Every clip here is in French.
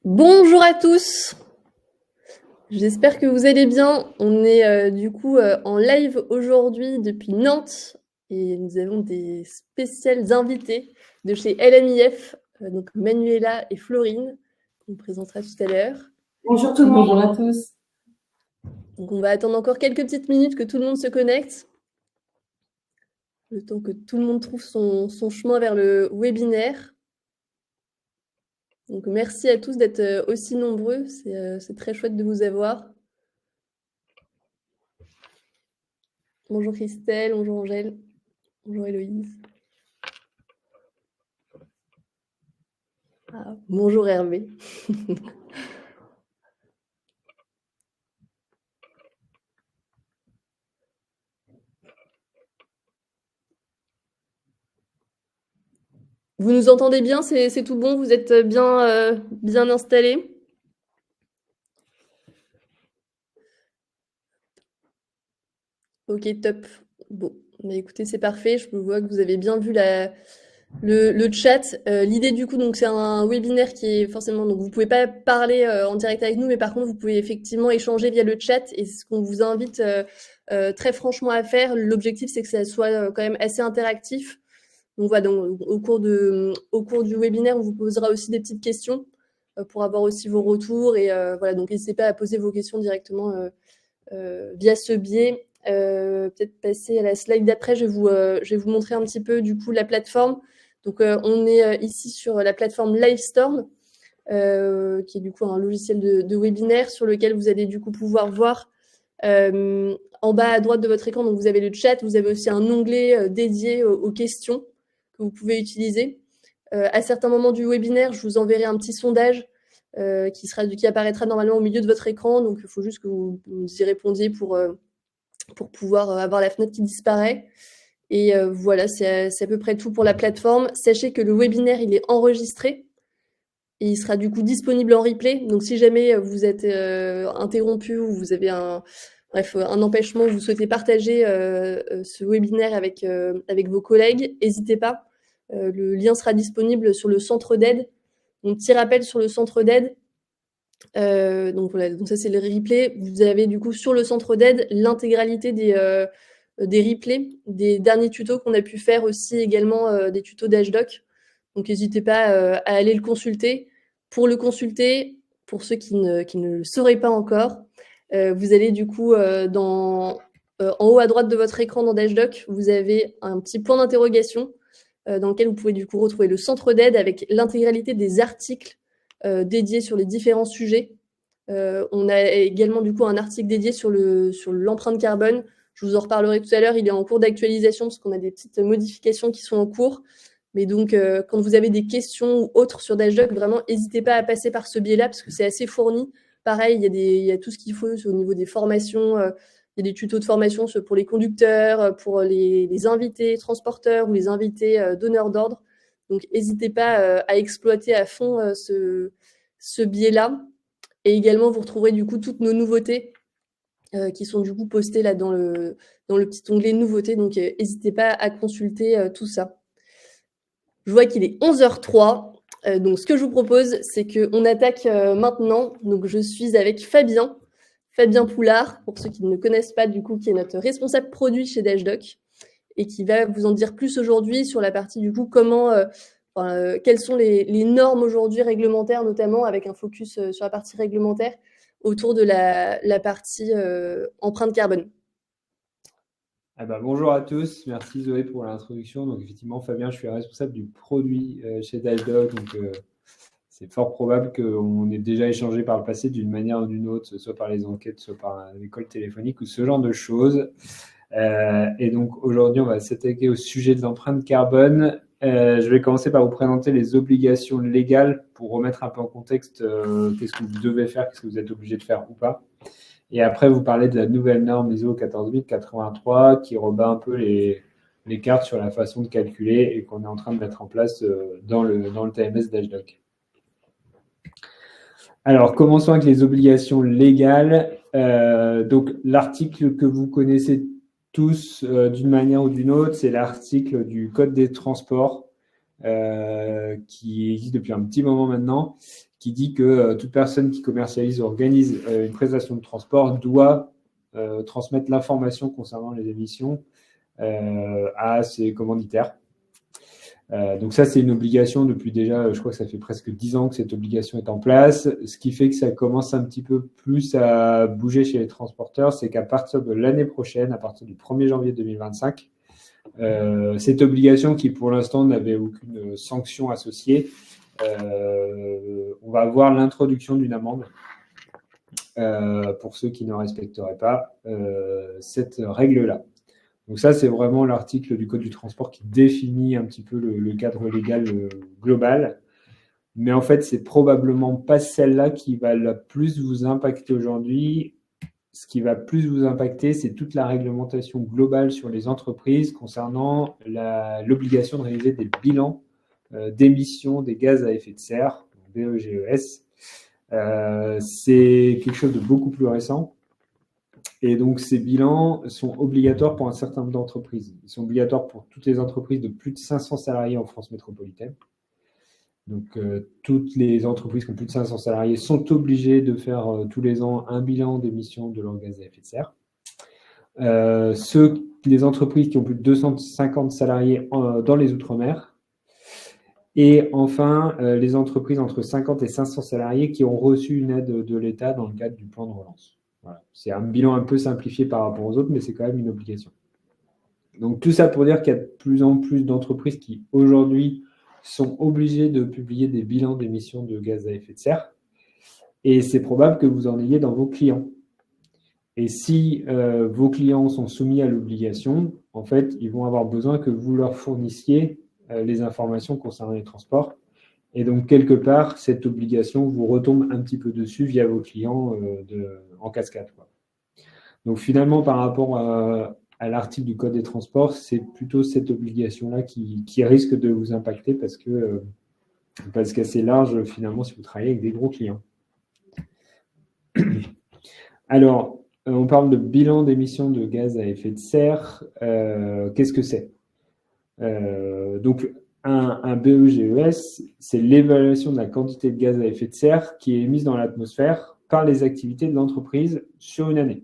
Bonjour à tous, j'espère que vous allez bien. On est en live aujourd'hui depuis Nantes et nous avons des spéciales invités de chez LMIF, donc Manuela et Florine, qu'on présentera tout à l'heure. Bonjour tout le monde. Bonjour à tous. Donc on va attendre encore quelques petites minutes que tout le monde se connecte, le temps que tout le monde trouve son chemin vers le webinaire. Donc merci à tous d'être aussi nombreux, c'est très chouette de vous avoir. Bonjour Christelle, bonjour Angèle, bonjour Héloïse. Ah, bonjour Hervé. Vous nous entendez bien? C'est tout bon? Vous êtes bien installés? Ok, top. Bon, bah écoutez, c'est parfait. Je vois que vous avez bien vu le chat. L'idée du coup, donc c'est un webinaire qui est forcément, donc vous pouvez pas parler en direct avec nous, mais par contre vous pouvez effectivement échanger via le chat. Et c'est ce qu'on vous invite très franchement à faire. L'objectif c'est que ça soit quand même assez interactif. Donc voilà, donc, au cours du webinaire, on vous posera aussi des petites questions pour avoir aussi vos retours. Et voilà, donc n'hésitez pas à poser vos questions directement via ce biais. Peut-être passer à la slide d'après, je vais vous montrer un petit peu du coup la plateforme. Donc on est ici sur la plateforme Livestorm, qui est du coup un logiciel de webinaire sur lequel vous allez du coup pouvoir voir en bas à droite de votre écran. Donc vous avez le chat, vous avez aussi un onglet dédié aux questions que vous pouvez utiliser. À certains moments du webinaire, je vous enverrai un petit sondage qui apparaîtra normalement au milieu de votre écran. Donc il faut juste que vous y répondiez pour pouvoir avoir la fenêtre qui disparaît. Et voilà, c'est à peu près tout pour la plateforme. Sachez que le webinaire, il est enregistré et il sera du coup disponible en replay. Donc si jamais vous êtes interrompu ou vous avez un empêchement, vous souhaitez partager ce webinaire avec vos collègues, n'hésitez pas. Le lien sera disponible sur le centre d'aide. Donc petit rappel sur le centre d'aide. Donc voilà, donc ça c'est le replay. Vous avez du coup sur le centre d'aide l'intégralité des replays, des derniers tutos qu'on a pu faire aussi également des tutos d'HDoc. Donc n'hésitez pas à aller le consulter. Pour le consulter, pour ceux qui ne le sauraient pas encore, vous allez du coup en haut à droite de votre écran dans Dashdoc, vous avez un petit point d'interrogation dans lequel vous pouvez du coup retrouver le centre d'aide avec l'intégralité des articles dédiés sur les différents sujets. On a également du coup un article dédié sur l'empreinte carbone. Je vous en reparlerai tout à l'heure, il est en cours d'actualisation parce qu'on a des petites modifications qui sont en cours. Mais donc, quand vous avez des questions ou autres sur Dashdoc, vraiment, n'hésitez pas à passer par ce biais-là parce que c'est assez fourni. Pareil, il y a tout ce qu'il faut au niveau des formations. Il y a des tutos de formation pour les conducteurs, pour les invités transporteurs ou les invités donneurs d'ordre. Donc, n'hésitez pas à exploiter à fond ce biais-là. Et également, vous retrouverez du coup toutes nos nouveautés qui sont du coup postées là dans le petit onglet nouveautés. Donc, n'hésitez pas à consulter tout ça. Je vois qu'il est 11h03. Donc, ce que je vous propose, c'est qu'on attaque maintenant. Donc, je suis avec Fabien Poulard, pour ceux qui ne le connaissent pas, du coup, qui est notre responsable produit chez Dashdoc et qui va vous en dire plus aujourd'hui sur la partie, du coup, quelles sont les normes aujourd'hui réglementaires, notamment avec un focus sur la partie réglementaire autour de la partie empreinte carbone. Bonjour à tous, merci Zoé pour l'introduction. Donc effectivement, Fabien, je suis responsable du produit chez Dashdoc. Donc c'est fort probable qu'on ait déjà échangé par le passé d'une manière ou d'une autre, soit par les enquêtes, soit par l'école téléphonique ou ce genre de choses. Et donc aujourd'hui, on va s'attaquer au sujet de l'empreinte carbone. Je vais commencer par vous présenter les obligations légales pour remettre un peu en contexte qu'est-ce que vous devez faire, qu'est-ce que vous êtes obligé de faire ou pas. Et après, vous parlez de la nouvelle norme ISO 14083 qui rebat un peu les cartes sur la façon de calculer et qu'on est en train de mettre en place dans le TMS d'HDoc. Alors, commençons avec les obligations légales. Donc, l'article que vous connaissez tous d'une manière ou d'une autre, c'est l'article du Code des transports qui existe depuis un petit moment maintenant, qui dit que toute personne qui commercialise ou organise une prestation de transport doit transmettre l'information concernant les émissions à ses commanditaires. Donc ça, c'est une obligation depuis déjà, je crois que ça fait presque 10 ans que cette obligation est en place, ce qui fait que ça commence un petit peu plus à bouger chez les transporteurs, c'est qu'à partir de l'année prochaine, à partir du 1er janvier 2025, cette obligation qui pour l'instant n'avait aucune sanction associée, on va avoir l'introduction d'une amende pour ceux qui ne respecteraient pas cette règle-là. Donc ça, c'est vraiment l'article du Code du transport qui définit un petit peu le cadre légal global. Mais en fait, c'est probablement pas celle-là qui va le plus vous impacter aujourd'hui. Ce qui va plus vous impacter, c'est toute la réglementation globale sur les entreprises concernant l'obligation de réaliser des bilans d'émissions des gaz à effet de serre, BEGES. C'est quelque chose de beaucoup plus récent. Et donc, ces bilans sont obligatoires pour un certain nombre d'entreprises. Ils sont obligatoires pour toutes les entreprises de plus de 500 salariés en France métropolitaine. Donc, toutes les entreprises qui ont plus de 500 salariés sont obligées de faire tous les ans un bilan d'émissions de leurs gaz à effet de serre. Les entreprises qui ont plus de 250 salariés dans les Outre-mer. Et enfin, les entreprises entre 50 et 500 salariés qui ont reçu une aide de l'État dans le cadre du plan de relance. Voilà. C'est un bilan un peu simplifié par rapport aux autres, mais c'est quand même une obligation. Donc tout ça pour dire qu'il y a de plus en plus d'entreprises qui aujourd'hui sont obligées de publier des bilans d'émissions de gaz à effet de serre. Et c'est probable que vous en ayez dans vos clients. Et si vos clients sont soumis à l'obligation, en fait, ils vont avoir besoin que vous leur fournissiez les informations concernant les transports. Et donc, quelque part, cette obligation vous retombe un petit peu dessus via vos clients en cascade, quoi. Donc, finalement, par rapport à l'article du Code des transports, c'est plutôt cette obligation-là qui risque de vous impacter parce qu'assez large, finalement, si vous travaillez avec des gros clients. Alors, on parle de bilan d'émissions de gaz à effet de serre. Qu'est-ce que c'est ? Donc, un BEGES, c'est l'évaluation de la quantité de gaz à effet de serre qui est émise dans l'atmosphère par les activités de l'entreprise sur une année.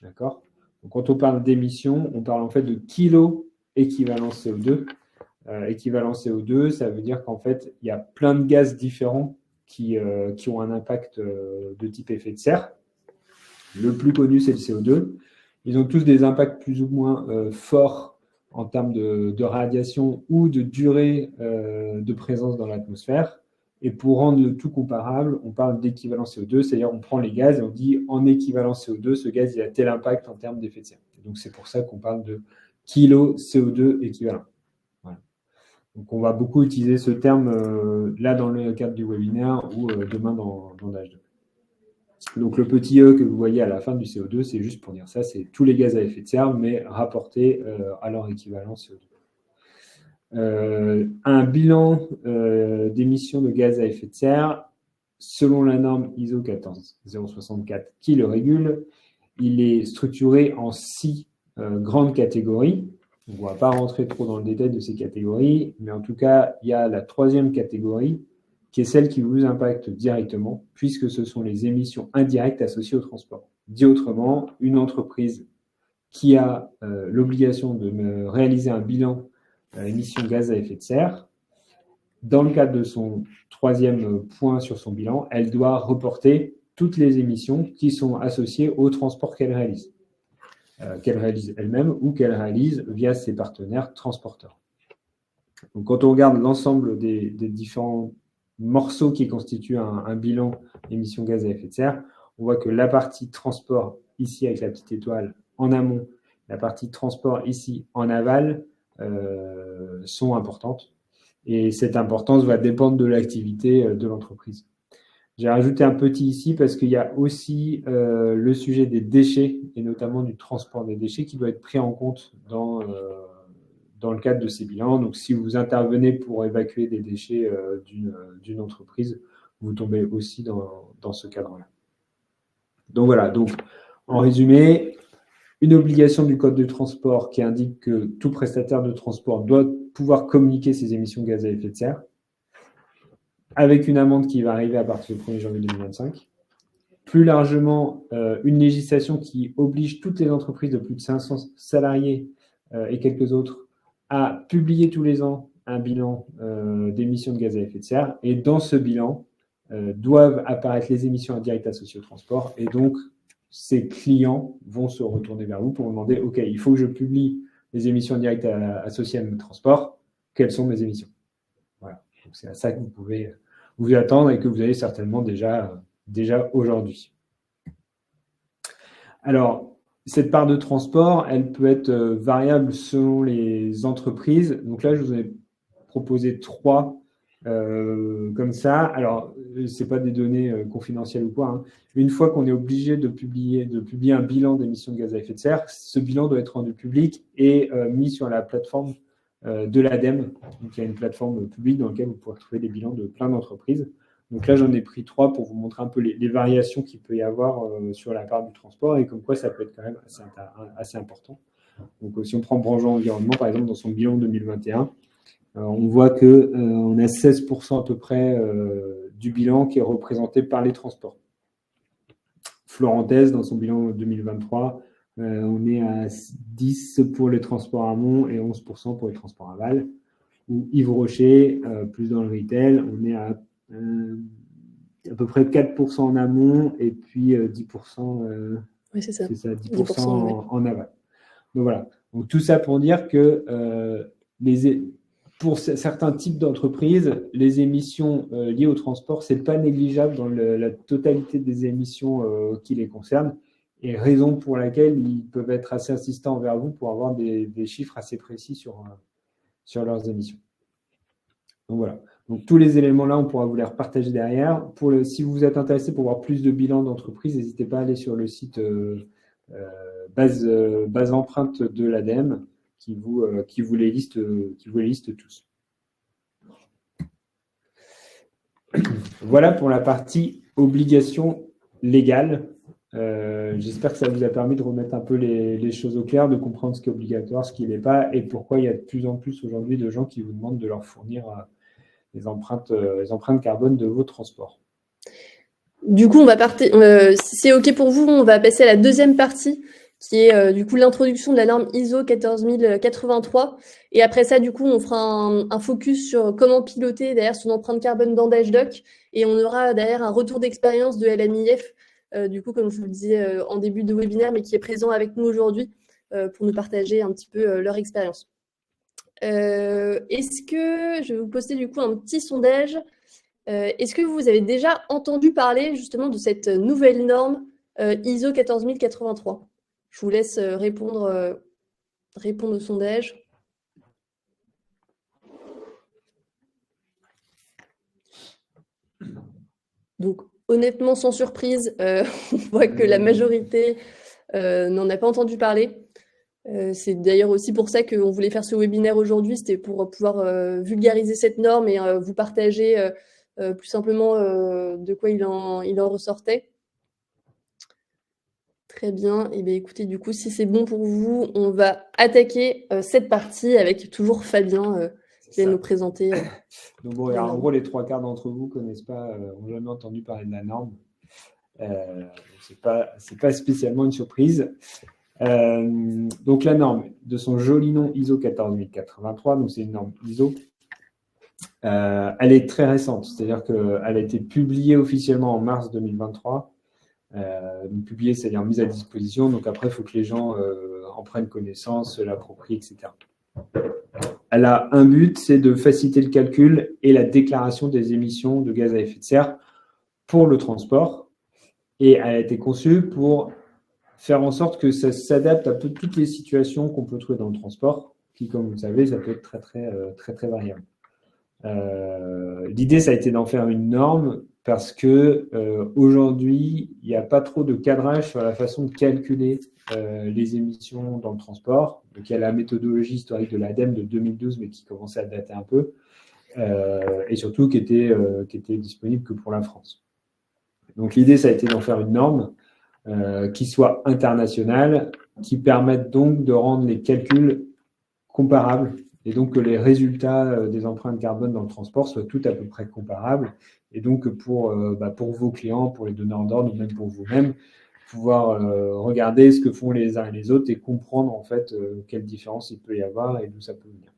D'accord ? Donc, quand on parle d'émissions, on parle en fait de kilos équivalent CO2. Équivalent CO2, ça veut dire qu'en fait, il y a plein de gaz différents qui ont un impact de type effet de serre. Le plus connu, c'est le CO2. Ils ont tous des impacts plus ou moins forts en termes de radiation ou de durée de présence dans l'atmosphère. Et pour rendre le tout comparable, on parle d'équivalent CO2, c'est-à-dire on prend les gaz et on dit en équivalent CO2, ce gaz il a tel impact en termes d'effet de serre. Et donc c'est pour ça qu'on parle de kilo CO2 équivalent. Voilà. Donc on va beaucoup utiliser ce terme là dans le cadre du webinaire ou demain dans l'H2. Donc, le petit E que vous voyez à la fin du CO2, c'est juste pour dire ça, c'est tous les gaz à effet de serre, mais rapportés à leur équivalent CO2. Un bilan d'émissions de gaz à effet de serre, selon la norme ISO 14064 qui le régule, il est structuré en 6 grandes catégories. Donc, on ne va pas rentrer trop dans le détail de ces catégories, mais en tout cas, il y a la 3e catégorie, qui est celle qui vous impacte directement, puisque ce sont les émissions indirectes associées au transport. Dit autrement, une entreprise qui a l'obligation de réaliser un bilan émissions gaz à effet de serre, dans le cadre de son 3e point sur son bilan, elle doit reporter toutes les émissions qui sont associées au transport qu'elle réalise elle-même ou qu'elle réalise via ses partenaires transporteurs. Donc, quand on regarde l'ensemble des différents morceaux qui constituent un bilan émissions gaz à effet de serre, on voit que la partie transport, ici avec la petite étoile, en amont, la partie transport, ici, en aval, sont importantes. Et cette importance va dépendre de l'activité de l'entreprise. J'ai rajouté un petit ici parce qu'il y a aussi le sujet des déchets, et notamment du transport des déchets, qui doit être pris en compte dans le cadre de ces bilans. Donc, si vous intervenez pour évacuer des déchets d'une entreprise, vous tombez aussi dans ce cadre-là. Donc, voilà. Donc, en résumé, une obligation du Code de transport qui indique que tout prestataire de transport doit pouvoir communiquer ses émissions de gaz à effet de serre. avec une amende qui va arriver à partir du 1er janvier 2025. Plus largement, une législation qui oblige toutes les entreprises de plus de 500 salariés et quelques autres à publier tous les ans un bilan d'émissions de gaz à effet de serre. Et dans ce bilan, doivent apparaître les émissions indirectes associées au transport. Et donc, ces clients vont se retourner vers vous pour vous demander, OK, il faut que je publie les émissions indirectes associées à mon transport. Quelles sont mes émissions? Voilà. Donc, c'est à ça que vous pouvez vous attendre et que vous avez certainement déjà aujourd'hui. Alors, cette part de transport, elle peut être variable selon les entreprises. Donc là, je vous ai proposé 3 comme ça. Alors, ce n'est pas des données confidentielles ou quoi. Hein. Une fois qu'on est obligé de publier un bilan d'émissions de gaz à effet de serre, ce bilan doit être rendu public et mis sur la plateforme de l'ADEME. Donc, il y a une plateforme publique dans laquelle vous pouvez retrouver des bilans de plein d'entreprises. Donc là, j'en ai pris 3 pour vous montrer un peu les variations qu'il peut y avoir sur la part du transport et comme quoi ça peut être quand même assez important. Donc si on prend Branche Environnement, par exemple, dans son bilan 2021, on voit qu'on a 16% à peu près du bilan qui est représenté par les transports. Florentès, dans son bilan 2023, on est à 10% pour les transports amont et 11% pour les transports aval. Ou Yves Rocher, plus dans le retail, on est à peu près 4% en amont et puis 10%, oui, c'est ça. 10% en aval. Donc voilà. Donc tout ça pour dire que pour certains types d'entreprises, les émissions liées au transport, ce n'est pas négligeable dans la totalité des émissions qui les concernent, et raison pour laquelle ils peuvent être assez insistants envers vous pour avoir des chiffres assez précis sur leurs émissions. Donc voilà. Donc tous les éléments-là, on pourra vous les repartager derrière. Si vous êtes intéressé pour voir plus de bilans d'entreprise, n'hésitez pas à aller sur le site base empreinte de l'ADEME qui vous les liste tous. Voilà pour la partie obligation légale. J'espère que ça vous a permis de remettre un peu les choses au clair, de comprendre ce qui est obligatoire, ce qui ne l'est pas, et pourquoi il y a de plus en plus aujourd'hui de gens qui vous demandent de leur fournir les empreintes carbone de vos transports. Du coup, si c'est OK pour vous, on va passer à la deuxième partie, qui est du coup l'introduction de la norme ISO 14083. Et après ça, du coup, on fera un focus sur comment piloter derrière son empreinte carbone dans Dashdoc. Et on aura derrière un retour d'expérience de LMIF, du coup, comme je vous le disais en début de webinaire, mais qui est présent avec nous aujourd'hui pour nous partager un petit peu leur expérience. Est-ce que je vais vous poster du coup un petit sondage? Est-ce que vous avez déjà entendu parler justement de cette nouvelle norme ISO 14083? Je vous laisse répondre au sondage. Donc, honnêtement, sans surprise, on voit que la majorité n'en a pas entendu parler. C'est d'ailleurs aussi pour ça qu'on voulait faire ce webinaire aujourd'hui, c'était pour pouvoir vulgariser cette norme et vous partager plus simplement de quoi il en ressortait. Très bien. Et bien, écoutez, du coup, si c'est bon pour vous, on va attaquer cette partie avec toujours Fabien qui va nous présenter. Donc bon, alors, en gros, les 3/4 d'entre vous connaissent pas, ont jamais entendu parler de la norme. C'est pas spécialement une surprise. Donc la norme, de son joli nom ISO 14083, donc c'est une norme ISO. Elle est très récente, c'est-à-dire qu'elle a été publiée officiellement en mars 2023. Publiée, c'est-à-dire mise à disposition. Donc après, il faut que les gens en prennent connaissance, l'approprient, etc. Elle a un but, c'est de faciliter le calcul et la déclaration des émissions de gaz à effet de serre pour le transport. Et elle a été conçue pour faire en sorte que ça s'adapte à toutes les situations qu'on peut trouver dans le transport, qui, comme vous le savez, ça peut être très variable. L'idée, ça a été d'en faire une norme parce que aujourd'hui, il n'y a pas trop de cadrage sur la façon de calculer les émissions dans le transport. Donc, il y a la méthodologie historique de l'ADEME de 2012, mais qui commençait à dater un peu, et surtout qui était disponible que pour la France. Donc, l'idée, ça a été d'en faire une norme qui soit internationale, qui permette donc de rendre les calculs comparables et donc que les résultats des empreintes carbone dans le transport soient tout à peu près comparables. Et donc pour vos clients, pour les donneurs d'ordre, ou même pour vous-même, pouvoir regarder ce que font les uns et les autres et comprendre en fait quelle différence il peut y avoir et d'où ça peut venir.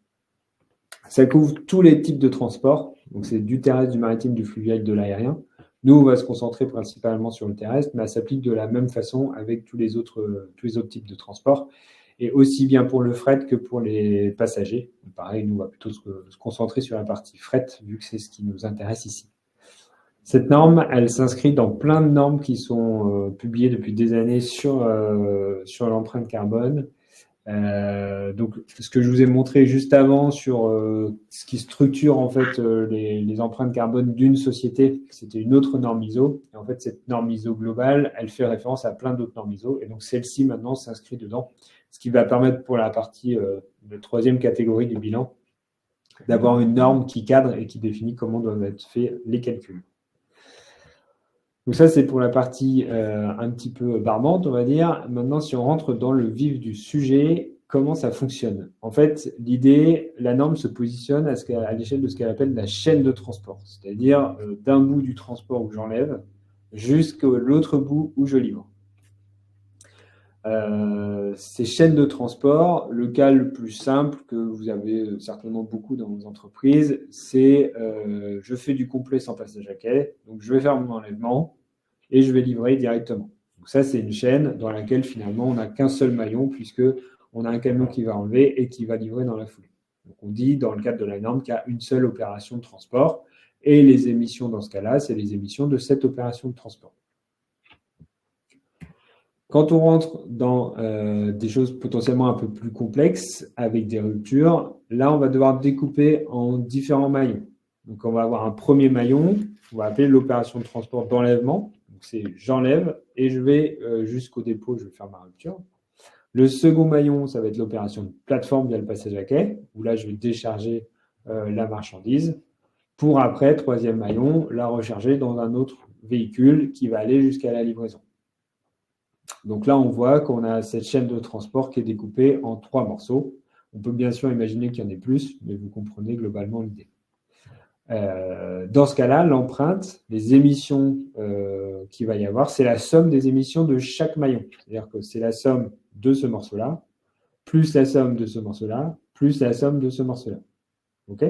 Ça couvre tous les types de transport, donc c'est du terrestre, du maritime, du fluvial, de l'aérien. Nous, on va se concentrer principalement sur le terrestre, mais ça s'applique de la même façon avec tous les autres types de transport, et aussi bien pour le fret que pour les passagers. Pareil, nous, on va plutôt se concentrer sur la partie fret, vu que c'est ce qui nous intéresse ici. Cette norme, elle s'inscrit dans plein de normes qui sont publiées depuis des années sur l'empreinte carbone. Donc, ce que je vous ai montré juste avant sur ce qui structure en fait les empreintes carbone d'une société, c'était une autre norme ISO. Et en fait, cette norme ISO globale, elle fait référence à plein d'autres normes ISO. Et donc, celle-ci maintenant s'inscrit dedans, ce qui va permettre pour la partie de troisième catégorie du bilan d'avoir une norme qui cadre et qui définit comment doivent être faits les calculs. Donc ça, c'est pour la partie un petit peu barbante, on va dire. Maintenant, si on rentre dans le vif du sujet, comment ça fonctionne? En fait, l'idée, la norme se positionne à l'échelle de ce qu'elle appelle la chaîne de transport, c'est-à-dire d'un bout du transport où j'enlève jusqu'à l'autre bout où je livre. Ces chaînes de transport, le cas le plus simple que vous avez certainement beaucoup dans vos entreprises, c'est je fais du complet sans passage à quai, donc je vais faire mon enlèvement et je vais livrer directement. Donc ça, c'est une chaîne dans laquelle finalement on n'a qu'un seul maillon puisque on a un camion qui va enlever et qui va livrer dans la foulée. Donc on dit dans le cadre de la norme qu'il y a une seule opération de transport et les émissions dans ce cas-là, c'est les émissions de cette opération de transport. Quand on rentre dans des choses potentiellement un peu plus complexes, avec des ruptures, là, on va devoir découper en différents maillons. Donc, on va avoir un premier maillon, on va appeler l'opération de transport d'enlèvement. Donc, c'est j'enlève et je vais jusqu'au dépôt, je vais faire ma rupture. Le second maillon, ça va être l'opération de plateforme via le passage à quai, où là, je vais décharger la marchandise pour après, troisième maillon, la recharger dans un autre véhicule qui va aller jusqu'à la livraison. Donc là, on voit qu'on a cette chaîne de transport qui est découpée en 3 morceaux. On peut bien sûr imaginer qu'il y en ait plus, mais vous comprenez globalement l'idée. Dans ce cas-là, l'empreinte, les émissions qu'il va y avoir, c'est la somme des émissions de chaque maillon. C'est-à-dire que c'est la somme de ce morceau-là, plus la somme de ce morceau-là, plus la somme de ce morceau-là. OK ?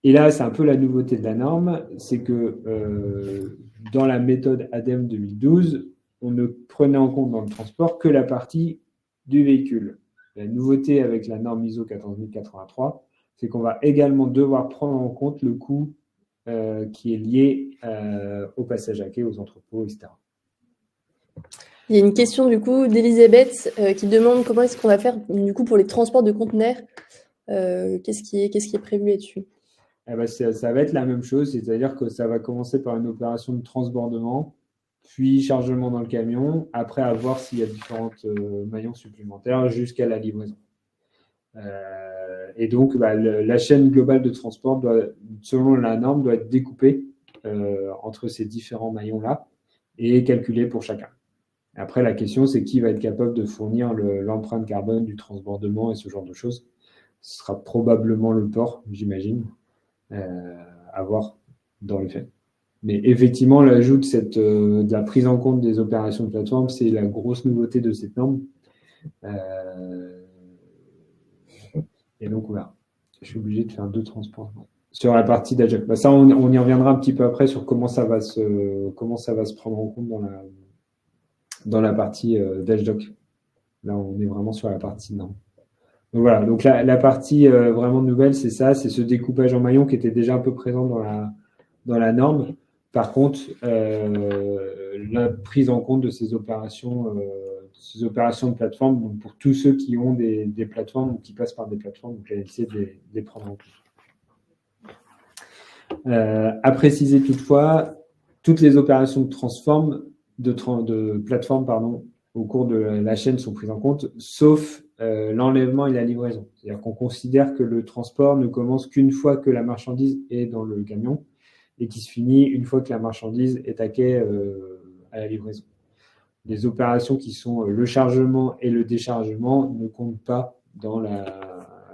Et là, c'est un peu la nouveauté de la norme, c'est que dans la méthode ADEME 2012, on ne prenait en compte dans le transport que la partie du véhicule. La nouveauté avec la norme ISO 14083, c'est qu'on va également devoir prendre en compte le coût qui est lié au passage à quai, aux entrepôts, etc. Il y a une question du coup d'Elisabeth qui demande comment est-ce qu'on va faire du coup pour les transports de conteneurs. Qu'est-ce qui est prévu là-dessus? Eh ben, ça va être la même chose, c'est-à-dire que ça va commencer par une opération de transbordement, puis chargement dans le camion, après à voir s'il y a différents maillons supplémentaires jusqu'à la livraison. Et donc, la chaîne globale de transport, selon la norme, doit être découpée entre ces différents maillons-là et calculée pour chacun. Après, la question, c'est qui va être capable de fournir l'empreinte carbone du transbordement et ce genre de choses. Ce sera probablement le port, j'imagine, à voir dans les faits. Mais effectivement, l'ajout de la prise en compte des opérations de plateforme, c'est la grosse nouveauté de cette norme. Et donc, voilà. Je suis obligé de faire 2 transports. Sur la partie d'Ajax. Ça, on y reviendra un petit peu après sur comment ça va se prendre en compte dans la partie d'Ajax. Là, on est vraiment sur la partie norme. Donc voilà, donc la partie vraiment nouvelle, c'est ça, c'est ce découpage en maillons qui était déjà un peu présent dans la norme. Par contre, la prise en compte de ces opérations de plateforme, donc pour tous ceux qui ont des plateformes ou qui passent par des plateformes, donc la LC de les prendre en compte. À préciser toutefois, toutes les opérations de plateforme, au cours de la chaîne sont prises en compte, sauf l'enlèvement et la livraison. C'est-à-dire qu'on considère que le transport ne commence qu'une fois que la marchandise est dans le camion et qui se finit une fois que la marchandise est à quai à la livraison. Les opérations qui sont le chargement et le déchargement ne comptent pas dans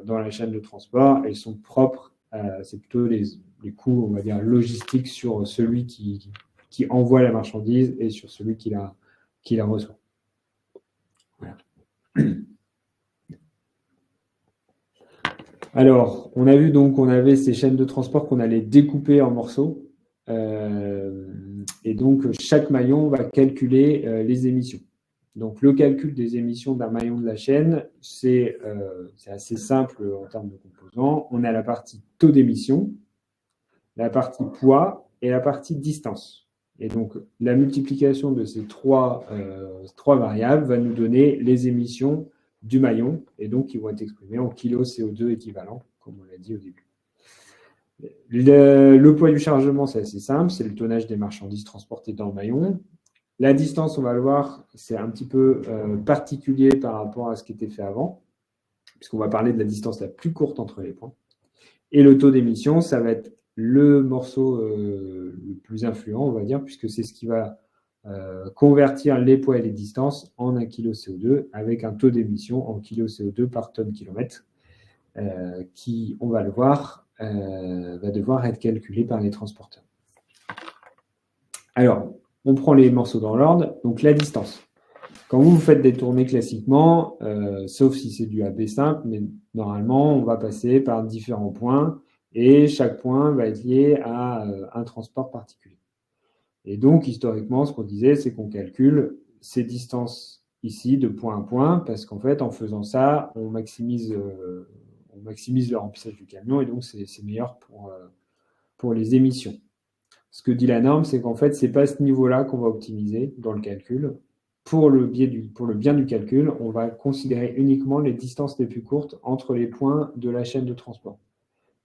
dans la chaîne de transport. Elles sont propres, c'est plutôt les coûts, on va dire, logistiques sur celui qui envoie la marchandise et sur celui qui la reçoit. Voilà. Alors, on a vu donc qu'on avait ces chaînes de transport qu'on allait découper en morceaux. Et donc, chaque maillon va calculer les émissions. Donc, le calcul des émissions d'un maillon de la chaîne, c'est assez simple en termes de composants. On a la partie taux d'émission, la partie poids et la partie distance. Et donc, la multiplication de ces trois variables va nous donner les émissions du maillon, et donc ils vont être exprimés en kilos CO2 équivalent, comme on l'a dit au début. Le poids du chargement, c'est assez simple, c'est le tonnage des marchandises transportées dans le maillon. La distance, on va le voir, c'est un petit peu particulier par rapport à ce qui était fait avant, puisqu'on va parler de la distance la plus courte entre les points. Et le taux d'émission, ça va être le morceau le plus influent, on va dire, puisque c'est ce qui va convertir les poids et les distances en 1 kg CO2 avec un taux d'émission en kg CO2 par tonne kilomètre, qui, on va le voir, va devoir être calculé par les transporteurs. Alors, on prend les morceaux dans l'ordre. Donc, la distance. Quand vous faites des tournées classiquement, sauf si c'est du AB simple, mais normalement, on va passer par différents points et chaque point va être lié à un transport particulier. Et donc, historiquement, ce qu'on disait, c'est qu'on calcule ces distances ici de point à point parce qu'en fait, en faisant ça, on maximise le remplissage du camion et donc c'est meilleur pour les émissions. Ce que dit la norme, c'est qu'en fait, ce n'est pas ce niveau-là qu'on va optimiser dans le calcul. Pour le bien du calcul, on va considérer uniquement les distances les plus courtes entre les points de la chaîne de transport.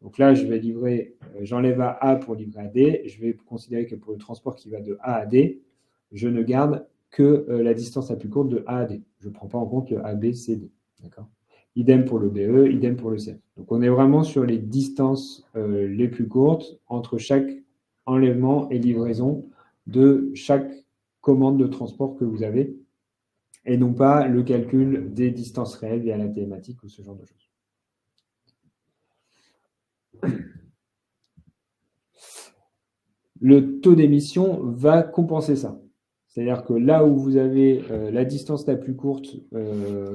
Donc là, je vais j'enlève à A pour livrer à D. Je vais considérer que pour le transport qui va de A à D, je ne garde que la distance la plus courte de A à D. Je ne prends pas en compte le A, B, C, D. D'accord ? Idem pour le BE, idem pour le CF. Donc on est vraiment sur les distances les plus courtes entre chaque enlèvement et livraison de chaque commande de transport que vous avez, et non pas le calcul des distances réelles via la télématique ou ce genre de choses. Le taux d'émission va compenser ça. C'est-à-dire que là où vous avez la distance la plus courte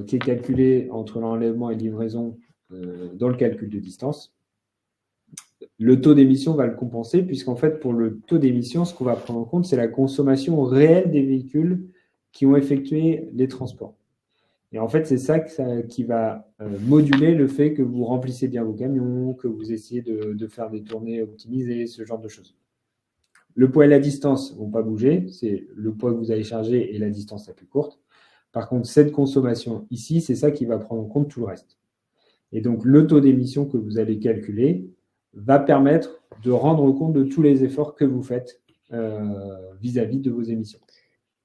qui est calculée entre l'enlèvement et livraison dans le calcul de distance, le taux d'émission va le compenser, puisqu'en fait, pour le taux d'émission, ce qu'on va prendre en compte, c'est la consommation réelle des véhicules qui ont effectué les transports. Et en fait, c'est ça qui va moduler le fait que vous remplissez bien vos camions, que vous essayez de faire des tournées optimisées, ce genre de choses. Le poids et la distance ne vont pas bouger, c'est le poids que vous allez charger et la distance la plus courte. Par contre, cette consommation ici, c'est ça qui va prendre en compte tout le reste. Et donc, le taux d'émission que vous allez calculer va permettre de rendre compte de tous les efforts que vous faites vis-à-vis de vos émissions.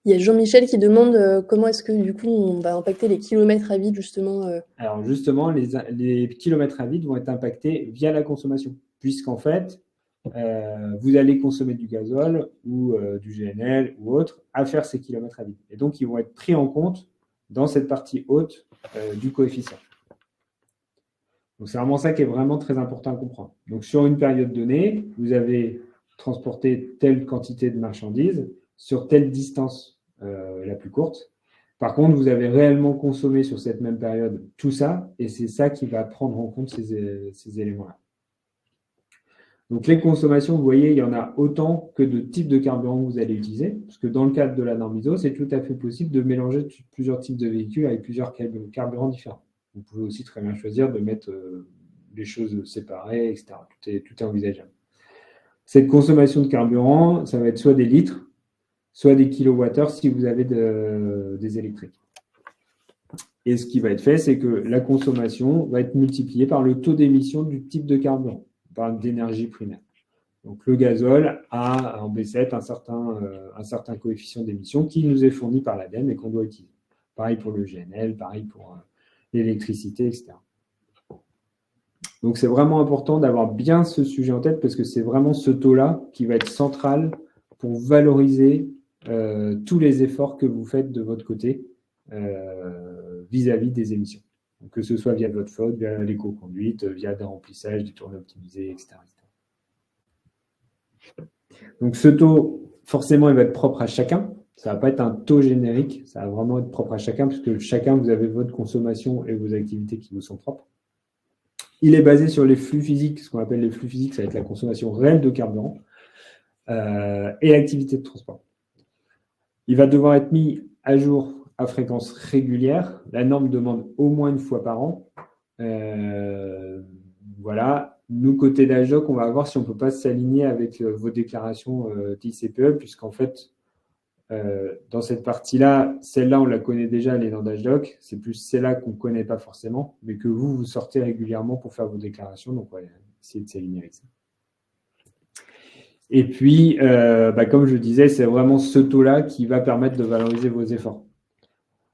Il y a Jean-Michel qui demande comment est-ce que du coup on va impacter les kilomètres à vide justement. Alors justement, les kilomètres à vide vont être impactés via la consommation, puisqu'en fait, vous allez consommer du gazole ou du GNL ou autre à faire ces kilomètres à vide. Et donc, ils vont être pris en compte dans cette partie haute du coefficient. Donc, c'est vraiment ça qui est vraiment très important à comprendre. Donc, sur une période donnée, vous avez transporté telle quantité de marchandises sur telle distance la plus courte. Par contre, vous avez réellement consommé sur cette même période tout ça, et c'est ça qui va prendre en compte ces éléments-là. Donc, les consommations, vous voyez, il y en a autant que de types de carburant que vous allez utiliser, parce que dans le cadre de la norme ISO, c'est tout à fait possible de mélanger plusieurs types de véhicules avec plusieurs carburants différents. Vous pouvez aussi très bien choisir de mettre les choses séparées, etc. Tout est envisageable. Cette consommation de carburant, ça va être soit des litres, soit des kilowattheures si vous avez des électriques. Et ce qui va être fait, c'est que la consommation va être multipliée par le taux d'émission du type de carburant. On parle d'énergie primaire. Donc le gazole a en B7 un certain coefficient d'émission qui nous est fourni par l'ADEME et qu'on doit utiliser. Pareil pour le GNL, pareil pour l'électricité, etc. Donc c'est vraiment important d'avoir bien ce sujet en tête parce que c'est vraiment ce taux-là qui va être central pour valoriser tous les efforts que vous faites de votre côté vis-à-vis des émissions. Donc, que ce soit via votre flotte, via l'éco-conduite, via des remplissages, des tournées optimisées, etc. Donc, ce taux, forcément, il va être propre à chacun. Ça ne va pas être un taux générique, ça va vraiment être propre à chacun, puisque chacun, vous avez votre consommation et vos activités qui vous sont propres. Il est basé sur les flux physiques. Ce qu'on appelle les flux physiques, ça va être la consommation réelle de carburant et l'activité de transport. Il va devoir être mis à jour à fréquence régulière. La norme demande au moins une fois par an. Voilà. Nous, côté d'Ajoc, on va voir si on ne peut pas s'aligner avec vos déclarations d'ICPE, puisqu'en fait, dans cette partie-là, celle-là, on la connaît déjà, elle est dans Dashdoc. C'est plus celle-là qu'on ne connaît pas forcément, mais que vous sortez régulièrement pour faire vos déclarations. Donc, ouais, essayez de s'aligner avec ça. Et puis, comme je disais, c'est vraiment ce taux-là qui va permettre de valoriser vos efforts.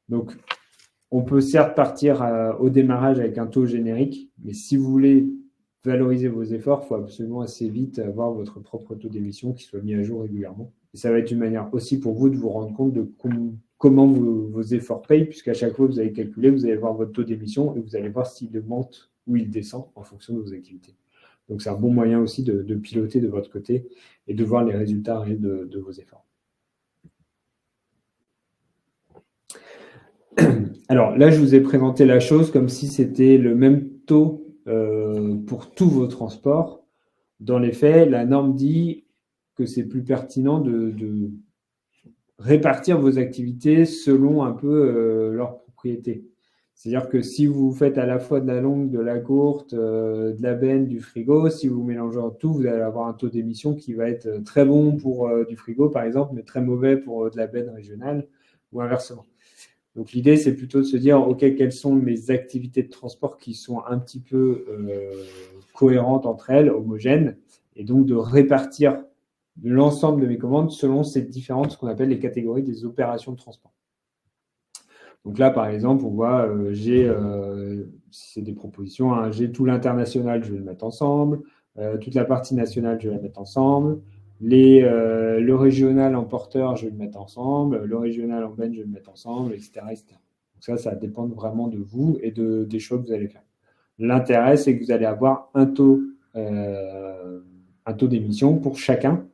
Donc, on peut certes partir au démarrage avec un taux générique, mais si vous voulez valoriser vos efforts, il faut absolument assez vite avoir votre propre taux d'émission qui soit mis à jour régulièrement. Et ça va être une manière aussi pour vous de vous rendre compte de comment vos efforts payent, puisqu'à chaque fois que vous allez calculer, vous allez voir votre taux d'émission et vous allez voir s'il augmente ou il descend en fonction de vos activités. Donc, c'est un bon moyen aussi de piloter de votre côté et de voir les résultats réels de vos efforts. Alors là, je vous ai présenté la chose comme si c'était le même taux pour tous vos transports. Dans les faits, la norme dit que c'est plus pertinent de répartir vos activités selon un peu leur propriété. C'est-à-dire que si vous faites à la fois de la longue, de la courte, de la benne, du frigo, si vous mélangez tout, vous allez avoir un taux d'émission qui va être très bon pour du frigo, par exemple, mais très mauvais pour de la benne régionale, ou inversement. Donc l'idée, c'est plutôt de se dire, OK, quelles sont mes activités de transport qui sont un petit peu cohérentes entre elles, homogènes, et donc de répartir l'ensemble de mes commandes selon ces différentes, ce qu'on appelle les catégories des opérations de transport. Donc là, par exemple, on voit, c'est des propositions, hein, j'ai tout l'international, je vais le mettre ensemble, toute la partie nationale, je vais la mettre ensemble, le régional en porteur, je vais le mettre ensemble, le régional en benne, je vais le mettre ensemble, etc. etc. Donc ça dépend vraiment de vous et des choix que vous allez faire. L'intérêt, c'est que vous allez avoir un taux d'émission pour chacun,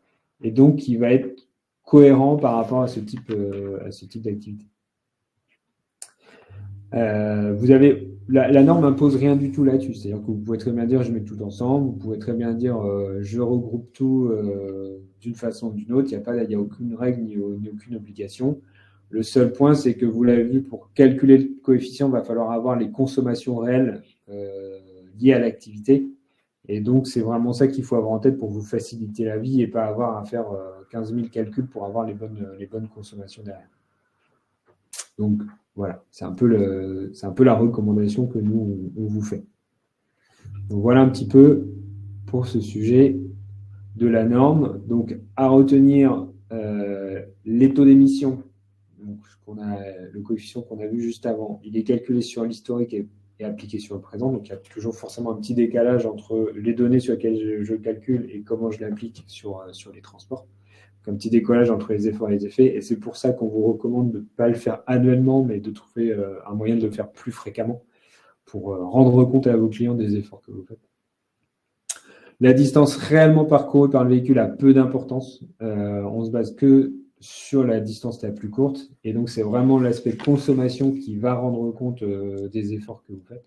et donc qui va être cohérent par rapport à ce type d'activité. Vous avez la norme impose rien du tout là-dessus, c'est-à-dire que vous pouvez très bien dire je mets tout ensemble, vous pouvez très bien dire je regroupe tout d'une façon ou d'une autre, il n'y a aucune règle ni aucune obligation. Le seul point, c'est que vous l'avez vu, pour calculer le coefficient, il va falloir avoir les consommations réelles liées à l'activité, et donc c'est vraiment ça qu'il faut avoir en tête pour vous faciliter la vie et pas avoir à faire 15 000 calculs pour avoir les bonnes consommations derrière. Donc voilà, c'est un peu la recommandation que nous, on vous fait. Donc voilà un petit peu pour ce sujet de la norme. Donc à retenir les taux d'émission. Donc le coefficient qu'on a vu juste avant, il est calculé sur l'historique et appliqué sur le présent. Donc il y a toujours forcément un petit décalage entre les données sur lesquelles je calcule et comment je l'applique sur les transports. Un petit décollage entre les efforts et les effets, et c'est pour ça qu'on vous recommande de ne pas le faire annuellement, mais de trouver un moyen de le faire plus fréquemment pour rendre compte à vos clients des efforts que vous faites. La distance réellement parcourue par le véhicule a peu d'importance. On se base que sur la distance la plus courte, et donc c'est vraiment l'aspect consommation qui va rendre compte des efforts que vous faites.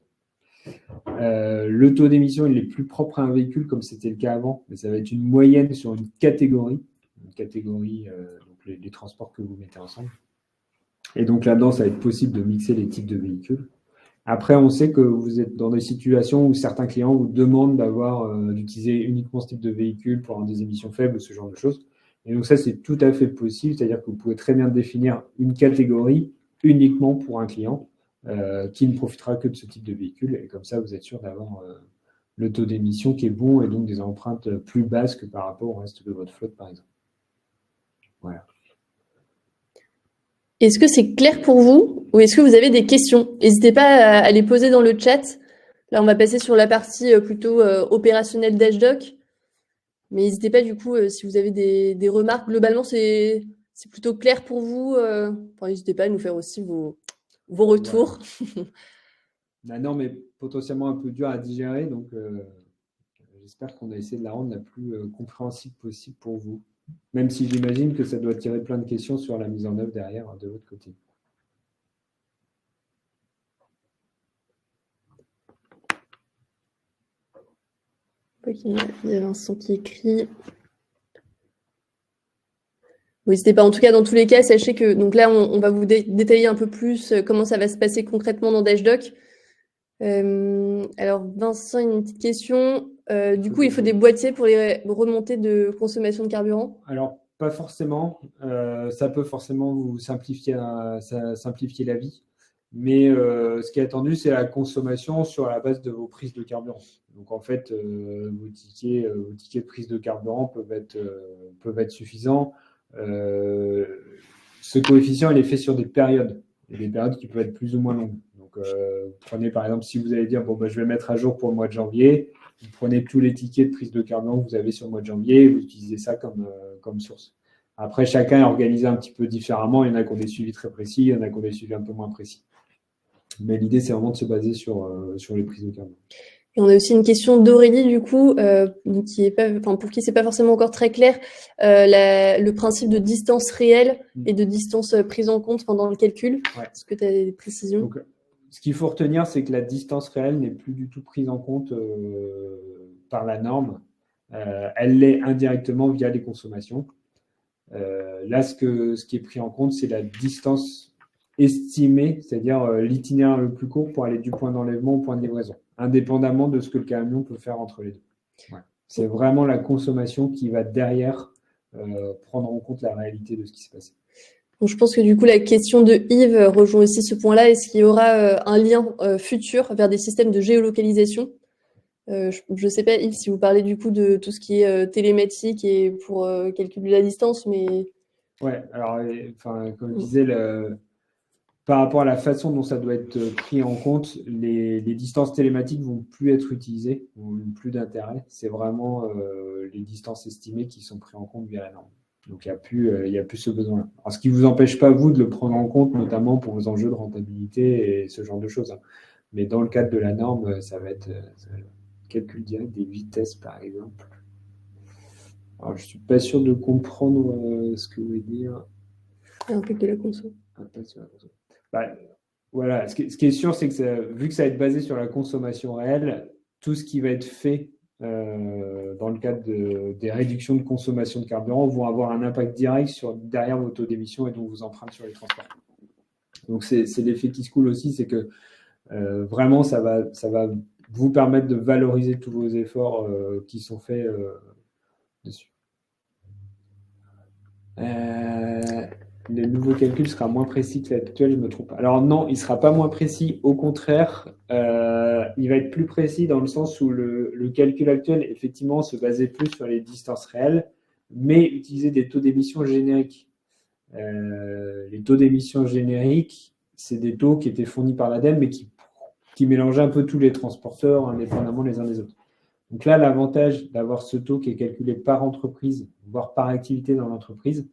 Le taux d'émission, il est plus propre à un véhicule comme c'était le cas avant, mais ça va être une moyenne sur une catégorie, donc les transports que vous mettez ensemble. Et donc là-dedans, ça va être possible de mixer les types de véhicules. Après, on sait que vous êtes dans des situations où certains clients vous demandent d'utiliser uniquement ce type de véhicule pour avoir des émissions faibles ou ce genre de choses. Et donc ça, c'est tout à fait possible, c'est-à-dire que vous pouvez très bien définir une catégorie uniquement pour un client qui ne profitera que de ce type de véhicule. Et comme ça, vous êtes sûr d'avoir le taux d'émission qui est bon et donc des empreintes plus basses que par rapport au reste de votre flotte, par exemple. Voilà. Est-ce que c'est clair pour vous ou est-ce que vous avez des questions? N'hésitez pas à les poser dans le chat. Là, on va passer sur la partie plutôt opérationnelle d'Ashdoc. Mais n'hésitez pas, du coup, si vous avez des remarques. Globalement, c'est plutôt clair pour vous. N'hésitez pas à nous faire aussi vos retours. Voilà. la norme est potentiellement un peu dure à digérer, donc j'espère qu'on a essayé de la rendre la plus compréhensible possible pour vous. Même si j'imagine que ça doit tirer plein de questions sur la mise en œuvre derrière de votre côté. Il y a Vincent qui écrit. N'hésitez pas. En tout cas, dans tous les cas, sachez que donc là, on va vous détailler un peu plus comment ça va se passer concrètement dans Dashdoc. Alors, Vincent, une petite question. Du coup, il faut des boîtiers pour les remontées de consommation de carburant? Alors, pas forcément. Ça peut forcément vous simplifier la vie. Mais ce qui est attendu, c'est la consommation sur la base de vos prises de carburant. Donc, en fait, vos tickets de prise de carburant peuvent être suffisants. Ce coefficient, il est fait sur des périodes. Et des périodes qui peuvent être plus ou moins longues. Donc, prenez par exemple, si vous allez dire, bon, je vais mettre à jour pour le mois de janvier, vous prenez tous les tickets de prise de carburant que vous avez sur le mois de janvier et vous utilisez ça comme source. Après, chacun est organisé un petit peu différemment. Il y en a qui ont des suivis très précis, il y en a qui ont des suivis un peu moins précis. Mais l'idée, c'est vraiment de se baser sur les prises de carburant. Et on a aussi une question d'Aurélie, du coup, pour qui c'est pas forcément encore très clair, le principe de distance réelle et de distance prise en compte pendant le calcul. Ouais. Est-ce que tu as des précisions? Donc, ce qu'il faut retenir, c'est que la distance réelle n'est plus du tout prise en compte par la norme. Elle l'est indirectement via les consommations. Là, ce qui est pris en compte, c'est la distance estimée, c'est-à-dire l'itinéraire le plus court pour aller du point d'enlèvement au point de livraison, indépendamment de ce que le camion peut faire entre les deux. Ouais. C'est vraiment la consommation qui va derrière prendre en compte la réalité de ce qui s'est passé. Donc, je pense que du coup, la question de Yves rejoint aussi ce point-là. Est-ce qu'il y aura un lien futur vers des systèmes de géolocalisation? Je ne sais pas, Yves, si vous parlez du coup de tout ce qui est télématique et pour calculer la distance, mais... Ouais, alors, comme je disais, par rapport à la façon dont ça doit être pris en compte, les distances télématiques ne vont plus être utilisées, n'ont plus d'intérêt. C'est vraiment les distances estimées qui sont prises en compte via la norme. Donc, il n'y a plus ce besoin-là. Alors, ce qui ne vous empêche pas, vous, de le prendre en compte, notamment pour vos enjeux de rentabilité et ce genre de choses. Mais dans le cadre de la norme, ça va être calcul direct des vitesses, par exemple. Alors, je ne suis pas sûr de comprendre ce que vous voulez dire. Impact de la conso. Impact sur la conso. Voilà, ce qui est sûr, c'est que vu que ça va être basé sur la consommation réelle, tout ce qui va être fait dans le cadre des réductions de consommation de carburant vont avoir un impact direct derrière vos taux d'émission et donc vos empreintes sur les transports. Donc, c'est l'effet qui se coule aussi, c'est que vraiment, ça va vous permettre de valoriser tous vos efforts qui sont faits dessus. Le nouveau calcul sera moins précis que l'actuel, je me trompe. Alors non, il ne sera pas moins précis. Au contraire, il va être plus précis dans le sens où le calcul actuel, effectivement, se basait plus sur les distances réelles, mais utilisait des taux d'émission génériques. Les taux d'émission génériques, c'est des taux qui étaient fournis par l'ADEME, mais qui mélangeaient un peu tous les transporteurs, indépendamment les uns des autres. Donc là, l'avantage d'avoir ce taux qui est calculé par entreprise, voire par activité dans l'entreprise,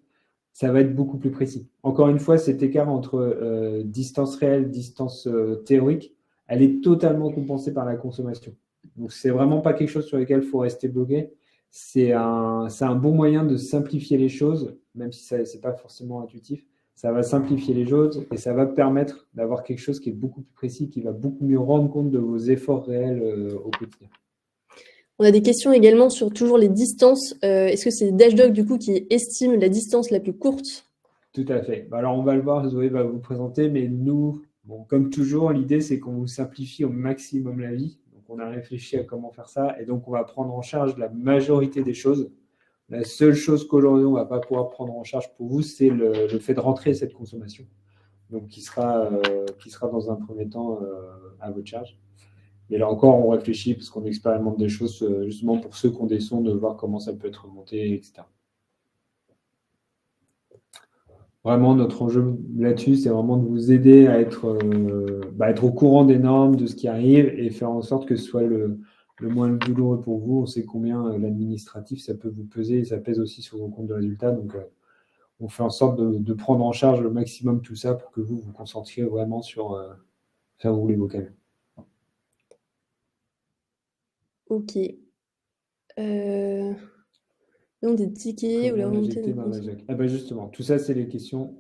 ça va être beaucoup plus précis. Encore une fois, cet écart entre distance réelle, distance théorique, elle est totalement compensée par la consommation. Donc, c'est vraiment pas quelque chose sur lequel il faut rester bloqué. C'est un bon moyen de simplifier les choses, même si ce n'est pas forcément intuitif. Ça va simplifier les choses et ça va permettre d'avoir quelque chose qui est beaucoup plus précis, qui va beaucoup mieux rendre compte de vos efforts réels au quotidien. On a des questions également sur toujours les distances. Est-ce que c'est Dashdog du coup qui estime la distance la plus courte? Tout à fait. Alors, on va le voir, Zoé va vous présenter, mais nous, comme toujours, l'idée, c'est qu'on vous simplifie au maximum la vie. Donc, on a réfléchi à comment faire ça et donc, on va prendre en charge la majorité des choses. La seule chose qu'aujourd'hui, on ne va pas pouvoir prendre en charge pour vous, c'est le fait de rentrer cette consommation, donc qui sera dans un premier temps à votre charge. Mais là encore, on réfléchit parce qu'on expérimente des choses justement pour ceux qui ont des sondes, de voir comment ça peut être remonté, etc. Vraiment, notre enjeu là-dessus, c'est vraiment de vous aider à être au courant des normes, de ce qui arrive et faire en sorte que ce soit le moins douloureux pour vous. On sait combien l'administratif, ça peut vous peser et ça pèse aussi sur vos comptes de résultats. Donc, on fait en sorte de prendre en charge le maximum tout ça pour que vous vous concentriez vraiment sur faire rouler vos camions. Ok. Donc des tickets ou la Comment remontée l'injecter de dans la consommateurs. JAC? Ah bah justement, tout ça, c'est les questions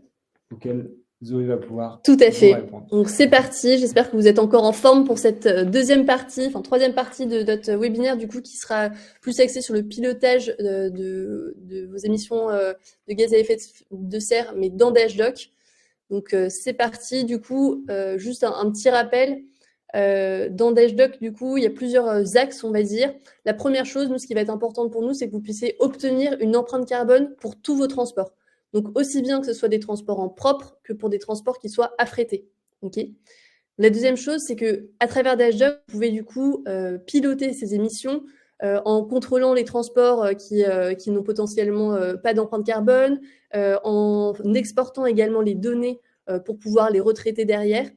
auxquelles Zoé va pouvoir Tout à vous fait. répondre. Donc c'est parti. J'espère que vous êtes encore en forme pour cette deuxième partie, enfin troisième partie de notre webinaire du coup qui sera plus axée sur le pilotage de vos émissions de gaz à effet de serre, mais dans Dashdoc. Donc c'est parti. Du coup, juste un petit rappel. Dans Dashdoc, du coup, il y a plusieurs axes, on va dire. La première chose, nous, ce qui va être important pour nous, c'est que vous puissiez obtenir une empreinte carbone pour tous vos transports. Donc aussi bien que ce soit des transports en propre que pour des transports qui soient affrétés. Ok. La deuxième chose, c'est que à travers Dashdoc, vous pouvez du coup piloter ces émissions en contrôlant les transports qui n'ont potentiellement pas d'empreinte carbone, en exportant également les données pour pouvoir les retraiter derrière.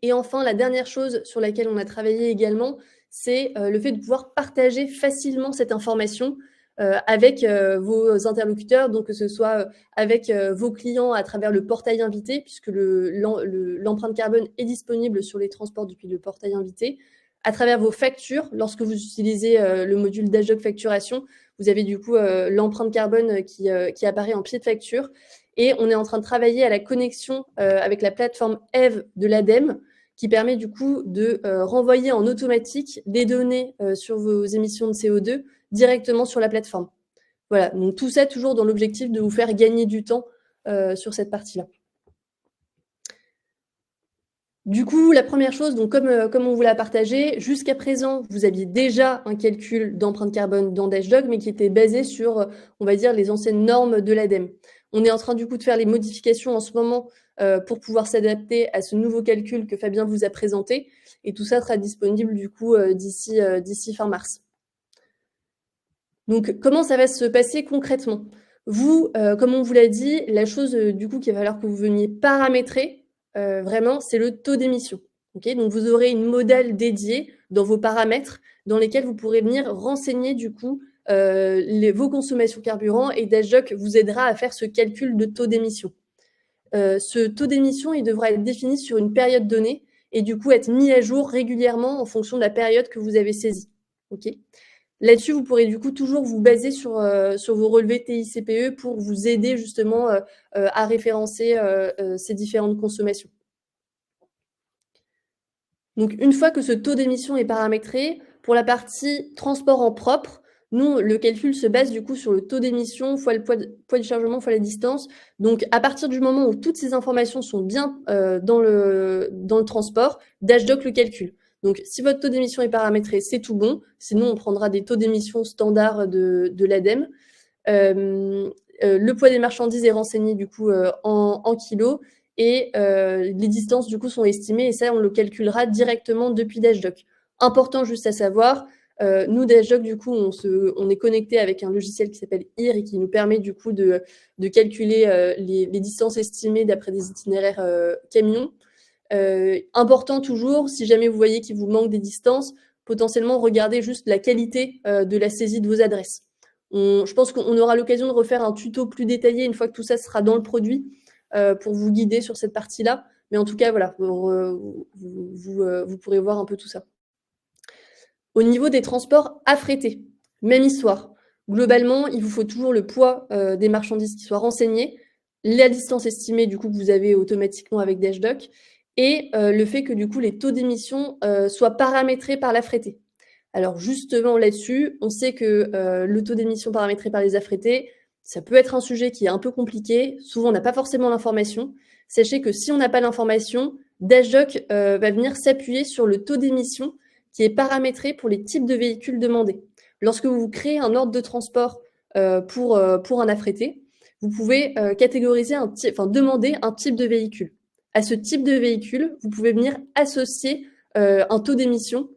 Et enfin, la dernière chose sur laquelle on a travaillé également, c'est le fait de pouvoir partager facilement cette information avec vos interlocuteurs, donc que ce soit avec vos clients à travers le portail invité, puisque l'empreinte carbone est disponible sur les transports depuis le portail invité, à travers vos factures, lorsque vous utilisez le module Dashdoc Facturation, vous avez du coup l'empreinte carbone qui apparaît en pied de facture, et on est en train de travailler à la connexion avec la plateforme EVE de l'ADEME, qui permet du coup de renvoyer en automatique des données sur vos émissions de CO2 directement sur la plateforme. Voilà, donc tout ça toujours dans l'objectif de vous faire gagner du temps sur cette partie-là. Du coup, la première chose, donc comme on vous l'a partagé, jusqu'à présent, vous aviez déjà un calcul d'empreinte carbone dans Dashdoc, mais qui était basé sur, on va dire, les anciennes normes de l'ADEME. On est en train du coup de faire les modifications en ce moment pour pouvoir s'adapter à ce nouveau calcul que Fabien vous a présenté, et tout ça sera disponible du coup d'ici fin mars. Donc, comment ça va se passer concrètement? Vous, comme on vous l'a dit, la chose du coup qu'il va falloir que vous veniez paramétrer, vraiment, c'est le taux d'émission. Okay, donc, vous aurez une modèle dédiée dans vos paramètres dans lesquels vous pourrez venir renseigner du coup vos consommations carburant, et Dashdoc vous aidera à faire ce calcul de taux d'émission. Ce taux d'émission, il devra être défini sur une période donnée et du coup être mis à jour régulièrement en fonction de la période que vous avez saisie. Okay. Là-dessus, vous pourrez du coup toujours vous baser sur vos relevés TICPE pour vous aider justement à référencer ces différentes consommations. Donc, une fois que ce taux d'émission est paramétré, pour la partie transport en propre, nous, le calcul se base du coup sur le taux d'émission fois le poids de chargement fois la distance. Donc, à partir du moment où toutes ces informations sont bien dans le transport, Dashdoc le calcule. Donc, si votre taux d'émission est paramétré, c'est tout bon. Sinon, on prendra des taux d'émission standards de l'ADEME. Le poids des marchandises est renseigné du coup en kilos et les distances du coup sont estimées, et ça on le calculera directement depuis Dashdoc. Important juste à savoir, nous Dashdoc du coup on est connecté avec un logiciel qui s'appelle IR et qui nous permet du coup de calculer les distances estimées d'après des itinéraires camions. Important toujours, si jamais vous voyez qu'il vous manque des distances, potentiellement regardez juste la qualité de la saisie de vos adresses. Je pense qu'on aura l'occasion de refaire un tuto plus détaillé une fois que tout ça sera dans le produit pour vous guider sur cette partie-là. Mais en tout cas, voilà, vous pourrez voir un peu tout ça. Au niveau des transports affrétés, même histoire. Globalement, il vous faut toujours le poids des marchandises qui soient renseignées, la distance estimée du coup que vous avez automatiquement avec Dashdoc, et le fait que du coup les taux d'émission soient paramétrés par l'affrété. Alors justement là-dessus, on sait que le taux d'émission paramétré par les affrétés, ça peut être un sujet qui est un peu compliqué. Souvent, on n'a pas forcément l'information. Sachez que si on n'a pas l'information, Dashdoc va venir s'appuyer sur le taux d'émission qui est paramétré pour les types de véhicules demandés. Lorsque vous créez un ordre de transport pour un affrété, vous pouvez catégoriser demander un type de véhicule. À ce type de véhicule, vous pouvez venir associer un taux d'émission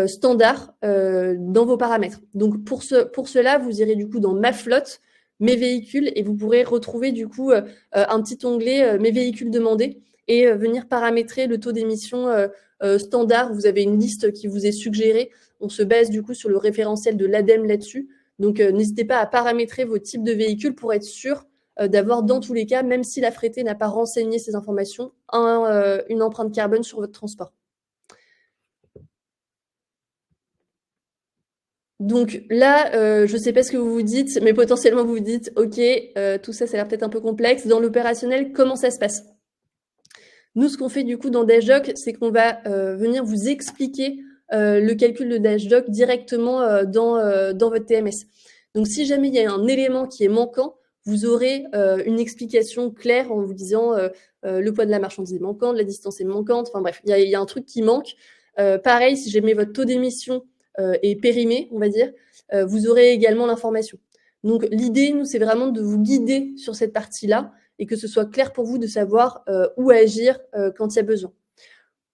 standard dans vos paramètres. Donc pour cela, vous irez du coup dans Ma flotte, Mes véhicules, et vous pourrez retrouver du coup un petit onglet Mes véhicules demandés et venir paramétrer le taux d'émission standard. Vous avez une liste qui vous est suggérée. On se base du coup sur le référentiel de l'ADEME là-dessus. Donc n'hésitez pas à paramétrer vos types de véhicules pour être sûr d'avoir dans tous les cas, même si l'affrété n'a pas renseigné ces informations, une empreinte carbone sur votre transport. Donc là, je ne sais pas ce que vous vous dites, mais potentiellement vous vous dites, OK, tout ça, ça a l'air peut-être un peu complexe. Dans l'opérationnel, comment ça se passe? Nous, ce qu'on fait du coup dans Dashdoc, c'est qu'on va venir vous expliquer le calcul de Dashdoc directement dans votre TMS. Donc si jamais il y a un élément qui est manquant, vous aurez une explication claire en vous disant le poids de la marchandise est manquant, la distance est manquante, enfin bref, il y a un truc qui manque. Pareil, si jamais votre taux d'émission est périmé, on va dire, vous aurez également l'information. Donc l'idée, nous, c'est vraiment de vous guider sur cette partie-là et que ce soit clair pour vous de savoir où agir quand il y a besoin.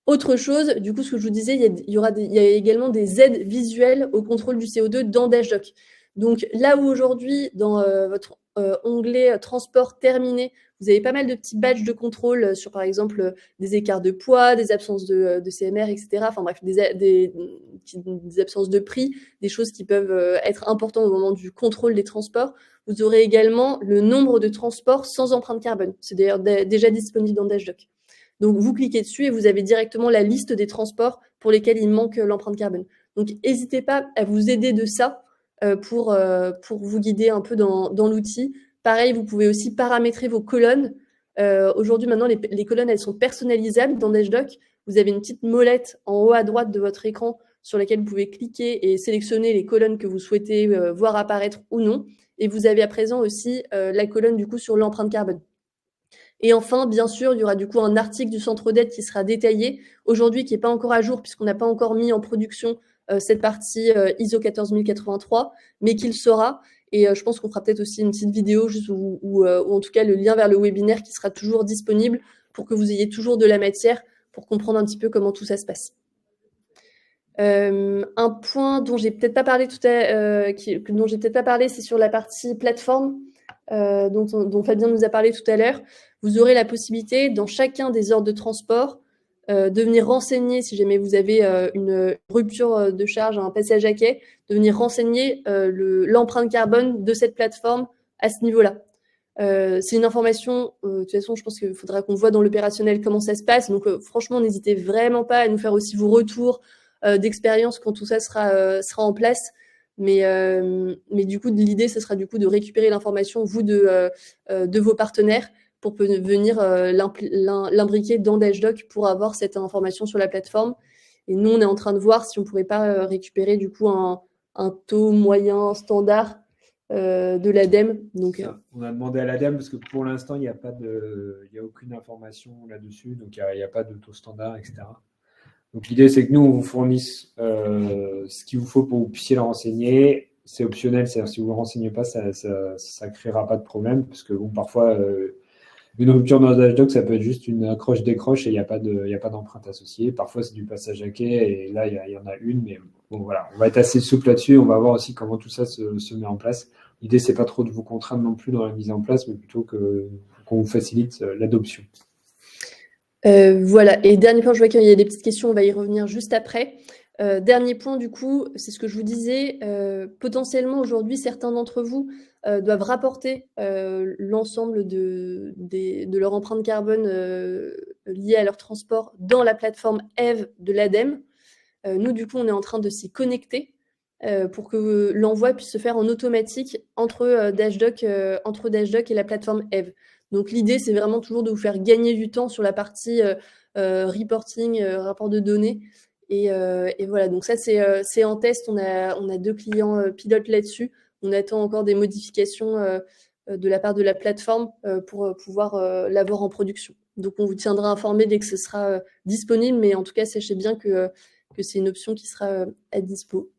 Autre chose, du coup, ce que je vous disais, il y a également des aides visuelles au contrôle du CO2 dans Dashdoc. Donc là où aujourd'hui, dans votre onglet transport terminé, vous avez pas mal de petits badges de contrôle sur, par exemple, des écarts de poids, des absences de CMR, etc. Enfin bref, des absences de prix, des choses qui peuvent être importantes au moment du contrôle des transports. Vous aurez également le nombre de transports sans empreinte carbone. C'est d'ailleurs déjà disponible dans Dashdoc. Donc, vous cliquez dessus et vous avez directement la liste des transports pour lesquels il manque l'empreinte carbone. Donc, n'hésitez pas à vous aider de ça pour vous guider un peu dans l'outil. Pareil, vous pouvez aussi paramétrer vos colonnes. Aujourd'hui, maintenant, les colonnes, elles sont personnalisables dans Dashdoc. Vous avez une petite molette en haut à droite de votre écran sur laquelle vous pouvez cliquer et sélectionner les colonnes que vous souhaitez voir apparaître ou non. Et vous avez à présent aussi la colonne du coup sur l'empreinte carbone. Et enfin, bien sûr, il y aura du coup un article du centre d'aide qui sera détaillé, aujourd'hui qui n'est pas encore à jour puisqu'on n'a pas encore mis en production cette partie ISO 14083, mais qu'il sera. Et je pense qu'on fera peut-être aussi une petite vidéo juste ou en tout cas le lien vers le webinaire qui sera toujours disponible pour que vous ayez toujours de la matière pour comprendre un petit peu comment tout ça se passe. Un point dont j'ai peut-être pas parlé dont j'ai peut-être pas parlé, c'est sur la partie plateforme dont Fabien nous a parlé tout à l'heure. Vous aurez la possibilité, dans chacun des ordres de transport, de venir renseigner, si jamais vous avez une rupture de charge, un passage à quai, de venir renseigner l'empreinte carbone de cette plateforme à ce niveau-là. C'est une information, de toute façon, je pense qu'il faudra qu'on voit dans l'opérationnel comment ça se passe. Donc, franchement, n'hésitez vraiment pas à nous faire aussi vos retours d'expérience quand tout ça sera en place. Mais du coup, l'idée, ce sera du coup de récupérer l'information, vous, de vos partenaires pour venir l'imbriquer dans Dashdoc pour avoir cette information sur la plateforme. Et nous, on est en train de voir si on ne pourrait pas récupérer du coup un taux moyen standard de l'ADEME. Donc, on a demandé à l'ADEME parce que pour l'instant, il n'y a aucune information là-dessus, donc il n'y a pas de taux standard, etc. Donc l'idée, c'est que nous, on vous fournisse ce qu'il vous faut pour que vous puissiez le renseigner. C'est optionnel, c'est-à-dire si vous ne le renseignez pas, ça ne créera pas de problème, parce que bon, parfois, une rupture dans Dashdoc, ça peut être juste une accroche-décroche et il n'y a pas d'empreinte associée. Parfois, c'est du passage à quai et là, il y en a une, mais bon, voilà, on va être assez souple là-dessus. On va voir aussi comment tout ça se met en place. L'idée, c'est pas trop de vous contraindre non plus dans la mise en place, mais plutôt qu'on vous facilite l'adoption. Voilà. Et dernier point, je vois qu'il y a des petites questions, on va y revenir juste après. Dernier point, du coup, c'est ce que je vous disais. Potentiellement, aujourd'hui, certains d'entre vous doivent rapporter l'ensemble de leur empreinte carbone liée à leur transport dans la plateforme EVE de l'ADEME. Nous, du coup, on est en train de s'y connecter pour que l'envoi puisse se faire en automatique entre Dashdoc et la plateforme EVE. Donc l'idée, c'est vraiment toujours de vous faire gagner du temps sur la partie reporting, rapport de données. Et voilà, donc ça, c'est en test. On a 2 clients pilotes là-dessus. On attend encore des modifications de la part de la plateforme pour pouvoir l'avoir en production. Donc on vous tiendra informé dès que ce sera disponible, mais en tout cas, sachez bien que c'est une option qui sera à dispo.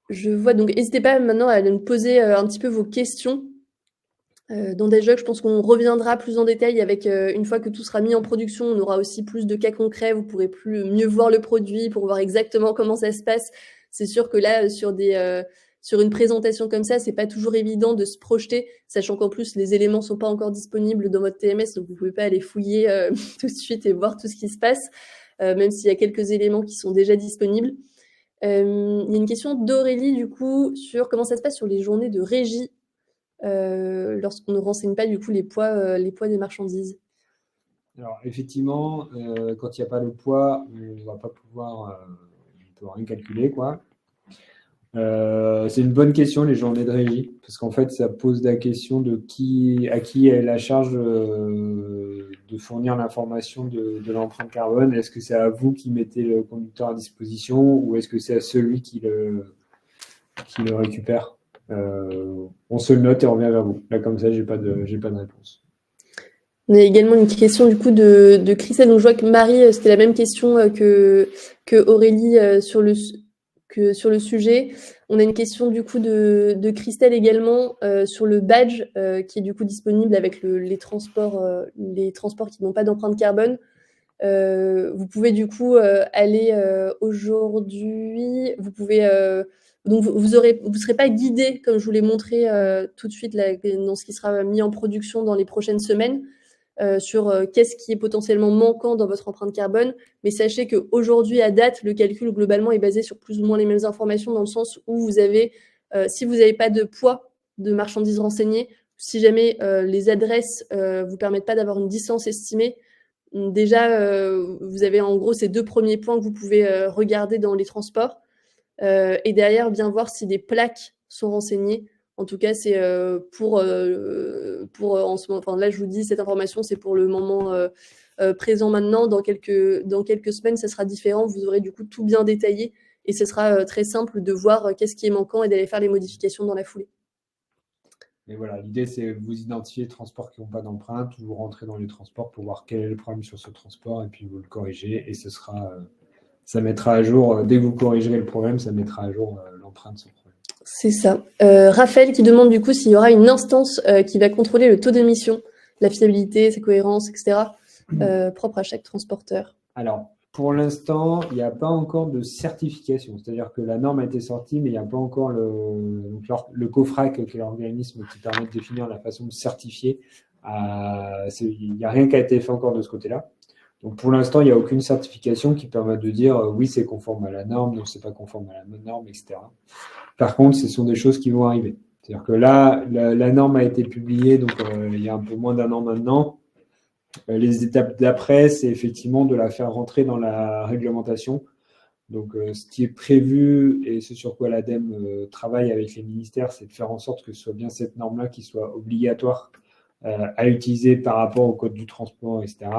Je vois, donc n'hésitez pas maintenant à me poser un petit peu vos questions. Dans Dashdoc, je pense qu'on reviendra plus en détail avec, une fois que tout sera mis en production, on aura aussi plus de cas concrets, vous pourrez mieux voir le produit pour voir exactement comment ça se passe. C'est sûr que là, sur une présentation comme ça, c'est pas toujours évident de se projeter, sachant qu'en plus les éléments sont pas encore disponibles dans votre TMS, donc vous pouvez pas aller fouiller tout de suite et voir tout ce qui se passe, même s'il y a quelques éléments qui sont déjà disponibles. Il y a une question d'Aurélie, du coup, sur comment ça se passe sur les journées de régie lorsqu'on ne renseigne pas, du coup, les poids des marchandises. Alors, effectivement, quand il n'y a pas le poids, on faut rien calculer, quoi. C'est une bonne question, les journées de régie, parce qu'en fait, ça pose la question de à qui est la charge de fournir l'information de l'empreinte carbone. Est-ce que c'est à vous qui mettez le conducteur à disposition ou est-ce que c'est à celui qui le récupère? On se le note et on revient vers vous. Là, comme ça, j'ai pas de réponse. On a également une question du coup de Christelle. Donc je vois que Marie, c'était la même question que Aurélie sur le sujet. On a une question du coup de Christelle également sur le badge qui est du coup disponible avec les transports qui n'ont pas d'empreinte carbone. Vous pouvez du coup aller aujourd'hui. Vous pouvez donc vous serez pas guidé comme je vous l'ai montré tout de suite là, dans ce qui sera mis en production dans les prochaines semaines. Sur qu'est-ce qui est potentiellement manquant dans votre empreinte carbone. Mais sachez qu'aujourd'hui, à date, le calcul globalement est basé sur plus ou moins les mêmes informations dans le sens où vous avez, si vous n'avez pas de poids de marchandises renseignées, si jamais les adresses vous permettent pas d'avoir une distance estimée, déjà, vous avez en gros ces 2 premiers points que vous pouvez regarder dans les transports. Et derrière, bien voir si des plaques sont renseignées. En tout cas, c'est pour en ce moment. Enfin, là, je vous dis, cette information, c'est pour le moment présent maintenant. Dans quelques semaines, ça sera différent. Vous aurez du coup tout bien détaillé et ce sera très simple de voir qu'est-ce qui est manquant et d'aller faire les modifications dans la foulée. Et voilà, l'idée, c'est vous identifier les transports qui n'ont pas d'empreinte, vous rentrez dans les transports pour voir quel est le problème sur ce transport et puis vous le corrigez et ça mettra à jour, dès que vous corrigerez le problème, ça mettra à jour l'empreinte sans problème. C'est ça. Raphaël qui demande du coup s'il y aura une instance qui va contrôler le taux d'émission, la fiabilité, sa cohérence, etc., propre à chaque transporteur. Alors, pour l'instant, il n'y a pas encore de certification. C'est-à-dire que la norme a été sortie, mais il n'y a pas encore le COFRAC, qui est l'organisme qui permet de définir la façon de certifier. Il n'y a rien qui a été fait encore de ce côté-là. Donc, pour l'instant, il n'y a aucune certification qui permet de dire oui, c'est conforme à la norme, non, c'est pas conforme à la norme, etc. Par contre, ce sont des choses qui vont arriver. C'est-à-dire que là, la norme a été publiée, donc il y a un peu moins d'un an maintenant. Les étapes d'après, c'est effectivement de la faire rentrer dans la réglementation. Donc, ce qui est prévu et ce sur quoi l'ADEME travaille avec les ministères, c'est de faire en sorte que ce soit bien cette norme-là qui soit obligatoire à utiliser par rapport au code du transport, etc.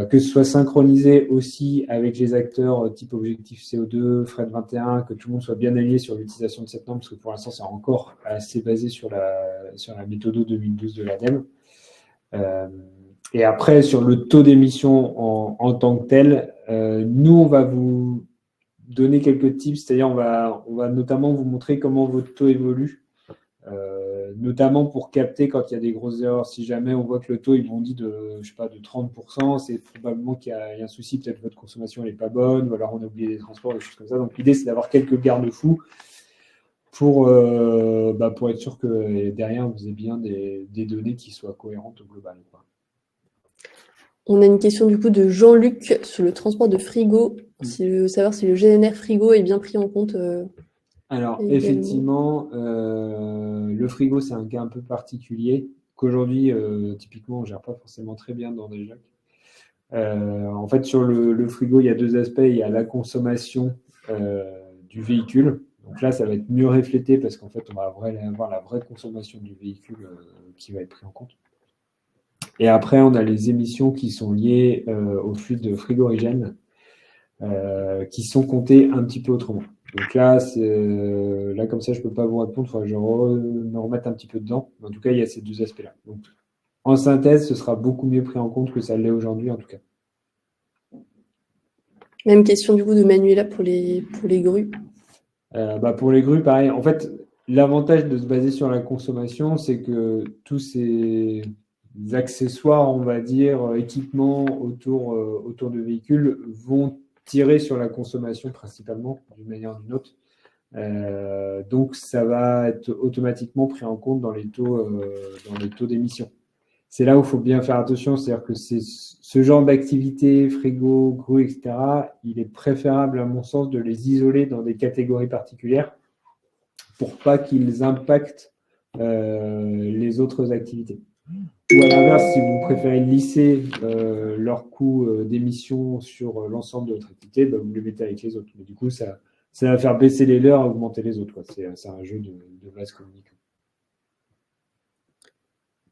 Que ce soit synchronisé aussi avec les acteurs type objectif CO2, FRED 21, que tout le monde soit bien aligné sur l'utilisation de cette norme, parce que pour l'instant, c'est encore assez basé sur la méthode 2012 de l'ADEME. Et après, sur le taux d'émission en tant que tel, nous, on va vous donner quelques tips, c'est-à-dire on va notamment vous montrer comment votre taux évolue, notamment pour capter quand il y a des grosses erreurs. Si jamais on voit que le taux il bondit de 30%, c'est probablement qu'il y a un souci, peut-être votre consommation n'est pas bonne, ou alors on a oublié les transports, des choses comme ça. Donc l'idée, c'est d'avoir quelques garde-fous pour être sûr que derrière, vous ayez bien des données qui soient cohérentes au global, quoi. On a une question du coup de Jean-Luc sur le transport de frigo, savoir si le GNR frigo est bien pris en compte. Alors, également. effectivement, le frigo, c'est un cas un peu particulier qu'aujourd'hui, typiquement, on ne gère pas forcément très bien dans des jacks. En fait, sur le frigo, il y a 2 aspects. Il y a la consommation du véhicule. Donc là, ça va être mieux reflété parce qu'en fait, on va avoir la vraie consommation du véhicule qui va être pris en compte. Et après, on a les émissions qui sont liées au fluide frigorigène qui sont comptées un petit peu autrement. Donc là, comme ça, je ne peux pas vous répondre. Il faudra que je me remette un petit peu dedans. Mais en tout cas, il y a ces 2 aspects-là. Donc, en synthèse, ce sera beaucoup mieux pris en compte que ça l'est aujourd'hui, en tout cas. Même question du coup de Manuela pour les grues. Pour les grues, pareil. En fait, l'avantage de se baser sur la consommation, c'est que tous ces accessoires, on va dire, équipements autour de véhicules vont tirer sur la consommation principalement, d'une manière ou d'une autre. Donc, ça va être automatiquement pris en compte dans les taux d'émission. C'est là où il faut bien faire attention, c'est-à-dire que ce genre d'activité, frigo, grue, etc., il est préférable, à mon sens, de les isoler dans des catégories particulières pour pas qu'ils impactent les autres activités. Ou à l'inverse, si vous préférez lisser leurs coûts d'émission sur l'ensemble de votre activité, bah, vous les mettez avec les autres. Mais du coup, ça va faire baisser les leurs et augmenter les autres, quoi. C'est un jeu de vase communicant.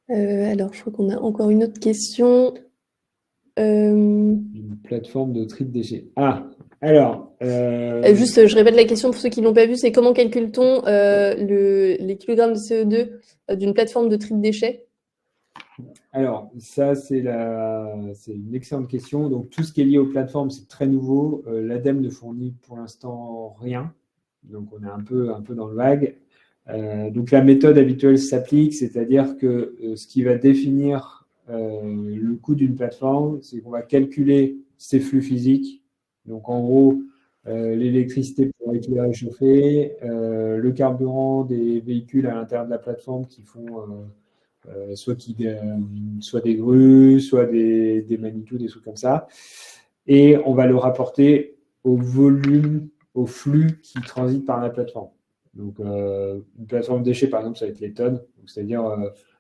Alors, je crois qu'on a encore une autre question. Une plateforme de tri de déchets. Ah, alors, Juste, je répète la question pour ceux qui l'ont pas vu, c'est comment calcule-t-on les kilogrammes de CO2 d'une plateforme de tri de déchets? Alors, ça, c'est une excellente question. Donc, tout ce qui est lié aux plateformes, c'est très nouveau. L'ADEME ne fournit pour l'instant rien. Donc, on est un peu dans le vague. Donc, la méthode habituelle s'applique, c'est-à-dire que ce qui va définir le coût d'une plateforme, c'est qu'on va calculer ses flux physiques. Donc, en gros, l'électricité pour éclairer et chauffer, le carburant des véhicules à l'intérieur de la plateforme qui font soit des grues, soit des Manitou, des trucs comme ça. Et on va le rapporter au volume, au flux qui transite par la plateforme. Donc, une plateforme déchets, par exemple, ça va être les tonnes. C'est-à-dire,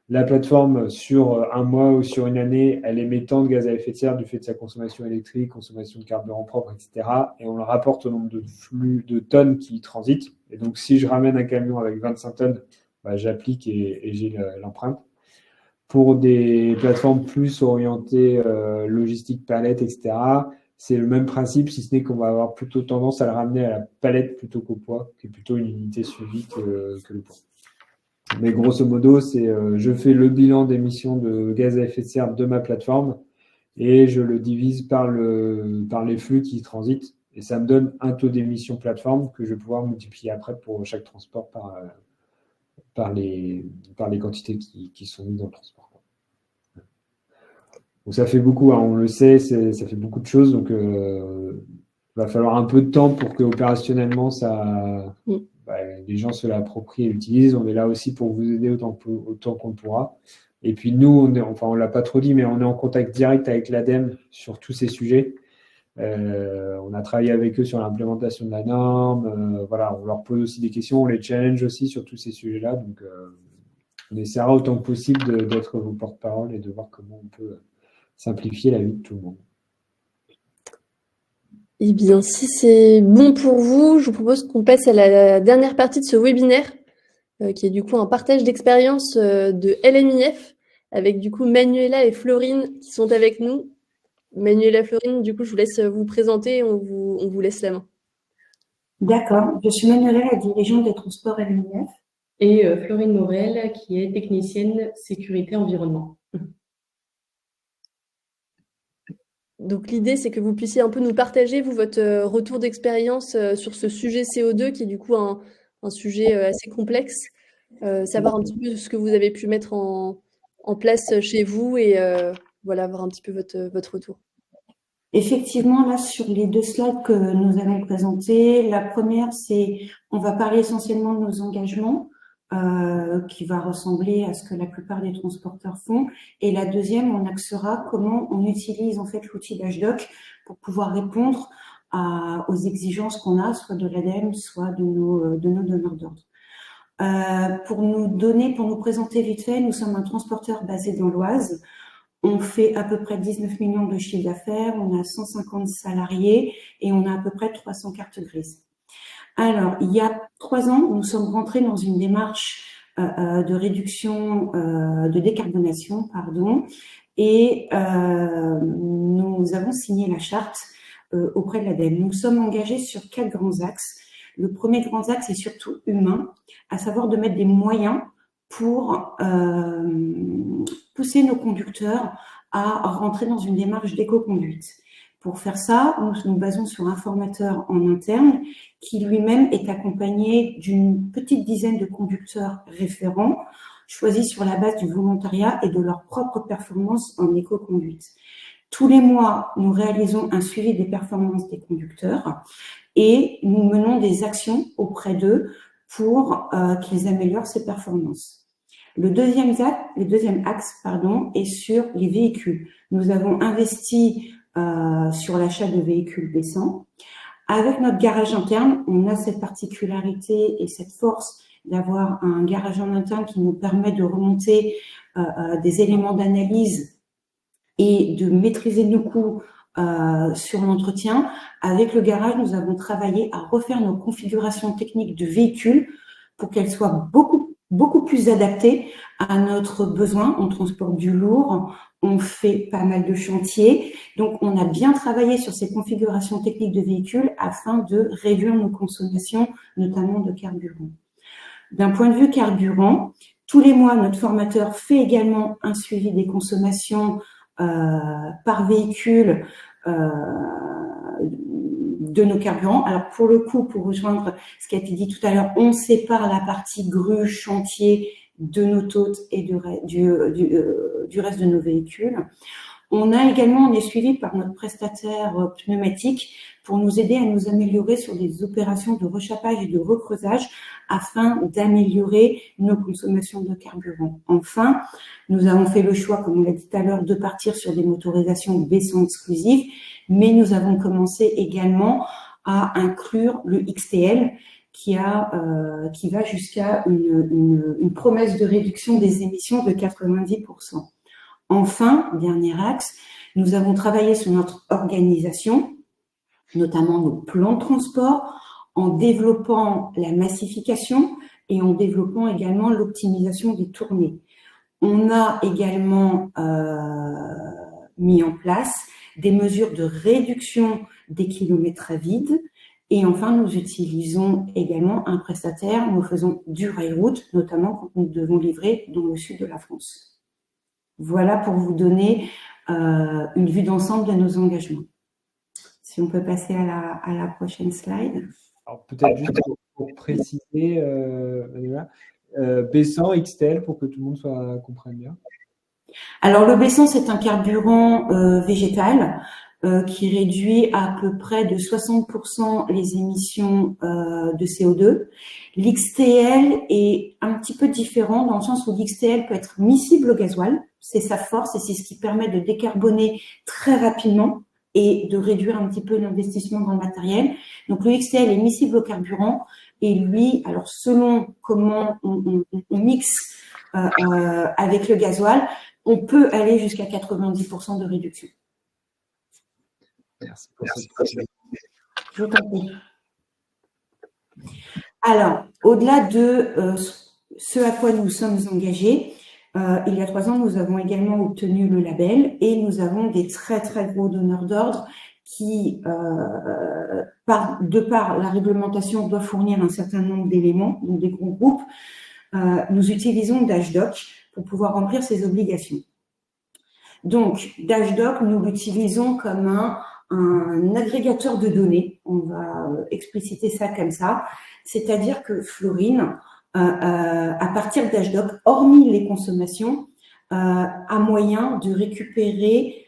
la plateforme, sur un mois ou sur une année, elle émet tant de gaz à effet de serre du fait de sa consommation électrique, consommation de carburant propre, etc. Et on le rapporte au nombre de flux de tonnes qui transitent. Et donc, si je ramène un camion avec 25 tonnes, bah, j'applique et j'ai l'empreinte. Pour des plateformes plus orientées logistique, palette, etc., c'est le même principe, si ce n'est qu'on va avoir plutôt tendance à le ramener à la palette plutôt qu'au poids, qui est plutôt une unité suivie que le poids. Mais grosso modo, c'est je fais le bilan d'émissions de gaz à effet de serre de ma plateforme et je le divise par les flux qui transitent. Et ça me donne un taux d'émission plateforme que je vais pouvoir multiplier après pour chaque transport par les quantités qui sont mises dans le transport. Donc ça fait beaucoup, hein, on le sait, ça fait beaucoup de choses. Donc il va falloir un peu de temps pour que opérationnellement les gens se l'approprient et l'utilisent. On est là aussi pour vous aider autant qu'on le pourra. Et puis nous, on l'a pas trop dit, mais on est en contact direct avec l'ADEME sur tous ces sujets. On a travaillé avec eux sur l'implémentation de la norme. Voilà, on leur pose aussi des questions, on les challenge aussi sur tous ces sujets-là. Donc on essaiera autant que possible d'être vos porte-parole et de voir comment on peut simplifier la vie de tout le monde. Eh bien, si c'est bon pour vous, je vous propose qu'on passe à la dernière partie de ce webinaire, qui est du coup un partage d'expérience de LMIF, avec du coup Manuela et Florine qui sont avec nous. Manuela, Florine, du coup, je vous laisse vous présenter et on vous laisse la main. D'accord. Je suis Manuela, la dirigeante des transports LMIF. Et Florine Morel, qui est technicienne sécurité environnement. Donc l'idée, c'est que vous puissiez un peu nous partager, vous, votre retour d'expérience sur ce sujet CO2, qui est du coup un sujet assez complexe. Savoir un petit peu ce que vous avez pu mettre en place chez vous et voilà, avoir un petit peu votre retour. Effectivement, là, sur les 2 slides que nous allons présenter, la première, on va parler essentiellement de nos engagements, qui va ressembler à ce que la plupart des transporteurs font. Et la deuxième, on axera comment on utilise en fait l'outil d'HDoc pour pouvoir répondre aux exigences qu'on a, soit de l'ADEME, soit de nos donneurs d'ordre. Pour nous présenter vite fait, nous sommes un transporteur basé dans l'Oise. On fait à peu près 19 millions de chiffre d'affaires, on a 150 salariés et on a à peu près 300 cartes grises. Alors, il y a 3 ans, nous sommes rentrés dans une démarche de réduction, de décarbonation, pardon, et nous avons signé la charte auprès de l'ADEME. Nous sommes engagés sur 4 grands axes. Le premier grand axe est surtout humain, à savoir de mettre des moyens pour pousser nos conducteurs à rentrer dans une démarche d'éco-conduite. Pour faire ça, nous nous basons sur un formateur en interne qui lui-même est accompagné d'une petite dizaine de conducteurs référents choisis sur la base du volontariat et de leur propre performance en éco-conduite. Tous les mois, nous réalisons un suivi des performances des conducteurs et nous menons des actions auprès d'eux pour qu'ils améliorent ces performances. Le deuxième axe, est sur les véhicules. Nous avons investi sur l'achat de véhicules décents. Avec notre garage interne, on a cette particularité et cette force d'avoir un garage en interne qui nous permet de remonter des éléments d'analyse et de maîtriser nos coûts sur l'entretien. Avec le garage, nous avons travaillé à refaire nos configurations techniques de véhicules pour qu'elles soient beaucoup plus adaptées à notre besoin. On transporte du lourd, on fait pas mal de chantiers. Donc, on a bien travaillé sur ces configurations techniques de véhicules afin de réduire nos consommations, notamment de carburant. D'un point de vue carburant, tous les mois, notre formateur fait également un suivi des consommations par véhicule de nos carburants. Alors, pour le coup, pour rejoindre ce qui a été dit tout à l'heure, on sépare la partie grue, chantier de nos totes et du reste de nos véhicules. On est suivi par notre prestataire pneumatique pour nous aider à nous améliorer sur des opérations de rechappage et de recreusage afin d'améliorer nos consommations de carburant. Enfin, nous avons fait le choix, comme on l'a dit tout à l'heure, de partir sur des motorisations baissant exclusives, mais nous avons commencé également à inclure le XTL qui va jusqu'à une promesse de réduction des émissions de 90%. Enfin, dernier axe, nous avons travaillé sur notre organisation, notamment nos plans de transport, en développant la massification et en développant également l'optimisation des tournées. On a également mis en place des mesures de réduction des kilomètres à vide. Et enfin, nous utilisons également un prestataire. Nous faisons du rail route, notamment quand nous devons livrer dans le sud de la France. Voilà pour vous donner une vue d'ensemble de nos engagements. Si on peut passer à la prochaine slide. Alors, peut-être juste pour préciser, Manuela, baissant XTL pour que tout le monde comprenne bien. Alors, le baissant, c'est un carburant végétal qui réduit à peu près de 60% les émissions de CO2. L'XTL est un petit peu différent dans le sens où l'XTL peut être miscible au gasoil. C'est sa force et c'est ce qui permet de décarboner très rapidement et de réduire un petit peu l'investissement dans le matériel. Donc, le XTL est miscible au carburant et lui, alors selon comment on mixe avec le gasoil, on peut aller jusqu'à 90% de réduction. Merci pour cette précision. Je t'en prie. Alors, au-delà de ce à quoi nous sommes engagés, il y a 3 ans, nous avons également obtenu le label et nous avons des très très gros donneurs d'ordre qui, de par la réglementation, doivent fournir un certain nombre d'éléments, donc des gros groupes. Nous utilisons Dashdoc pour pouvoir remplir ces obligations. Donc, Dashdoc, nous l'utilisons comme un agrégateur de données, on va expliciter ça comme ça, c'est-à-dire que Florine, à partir de Dashdoc, hormis les consommations, a moyen de récupérer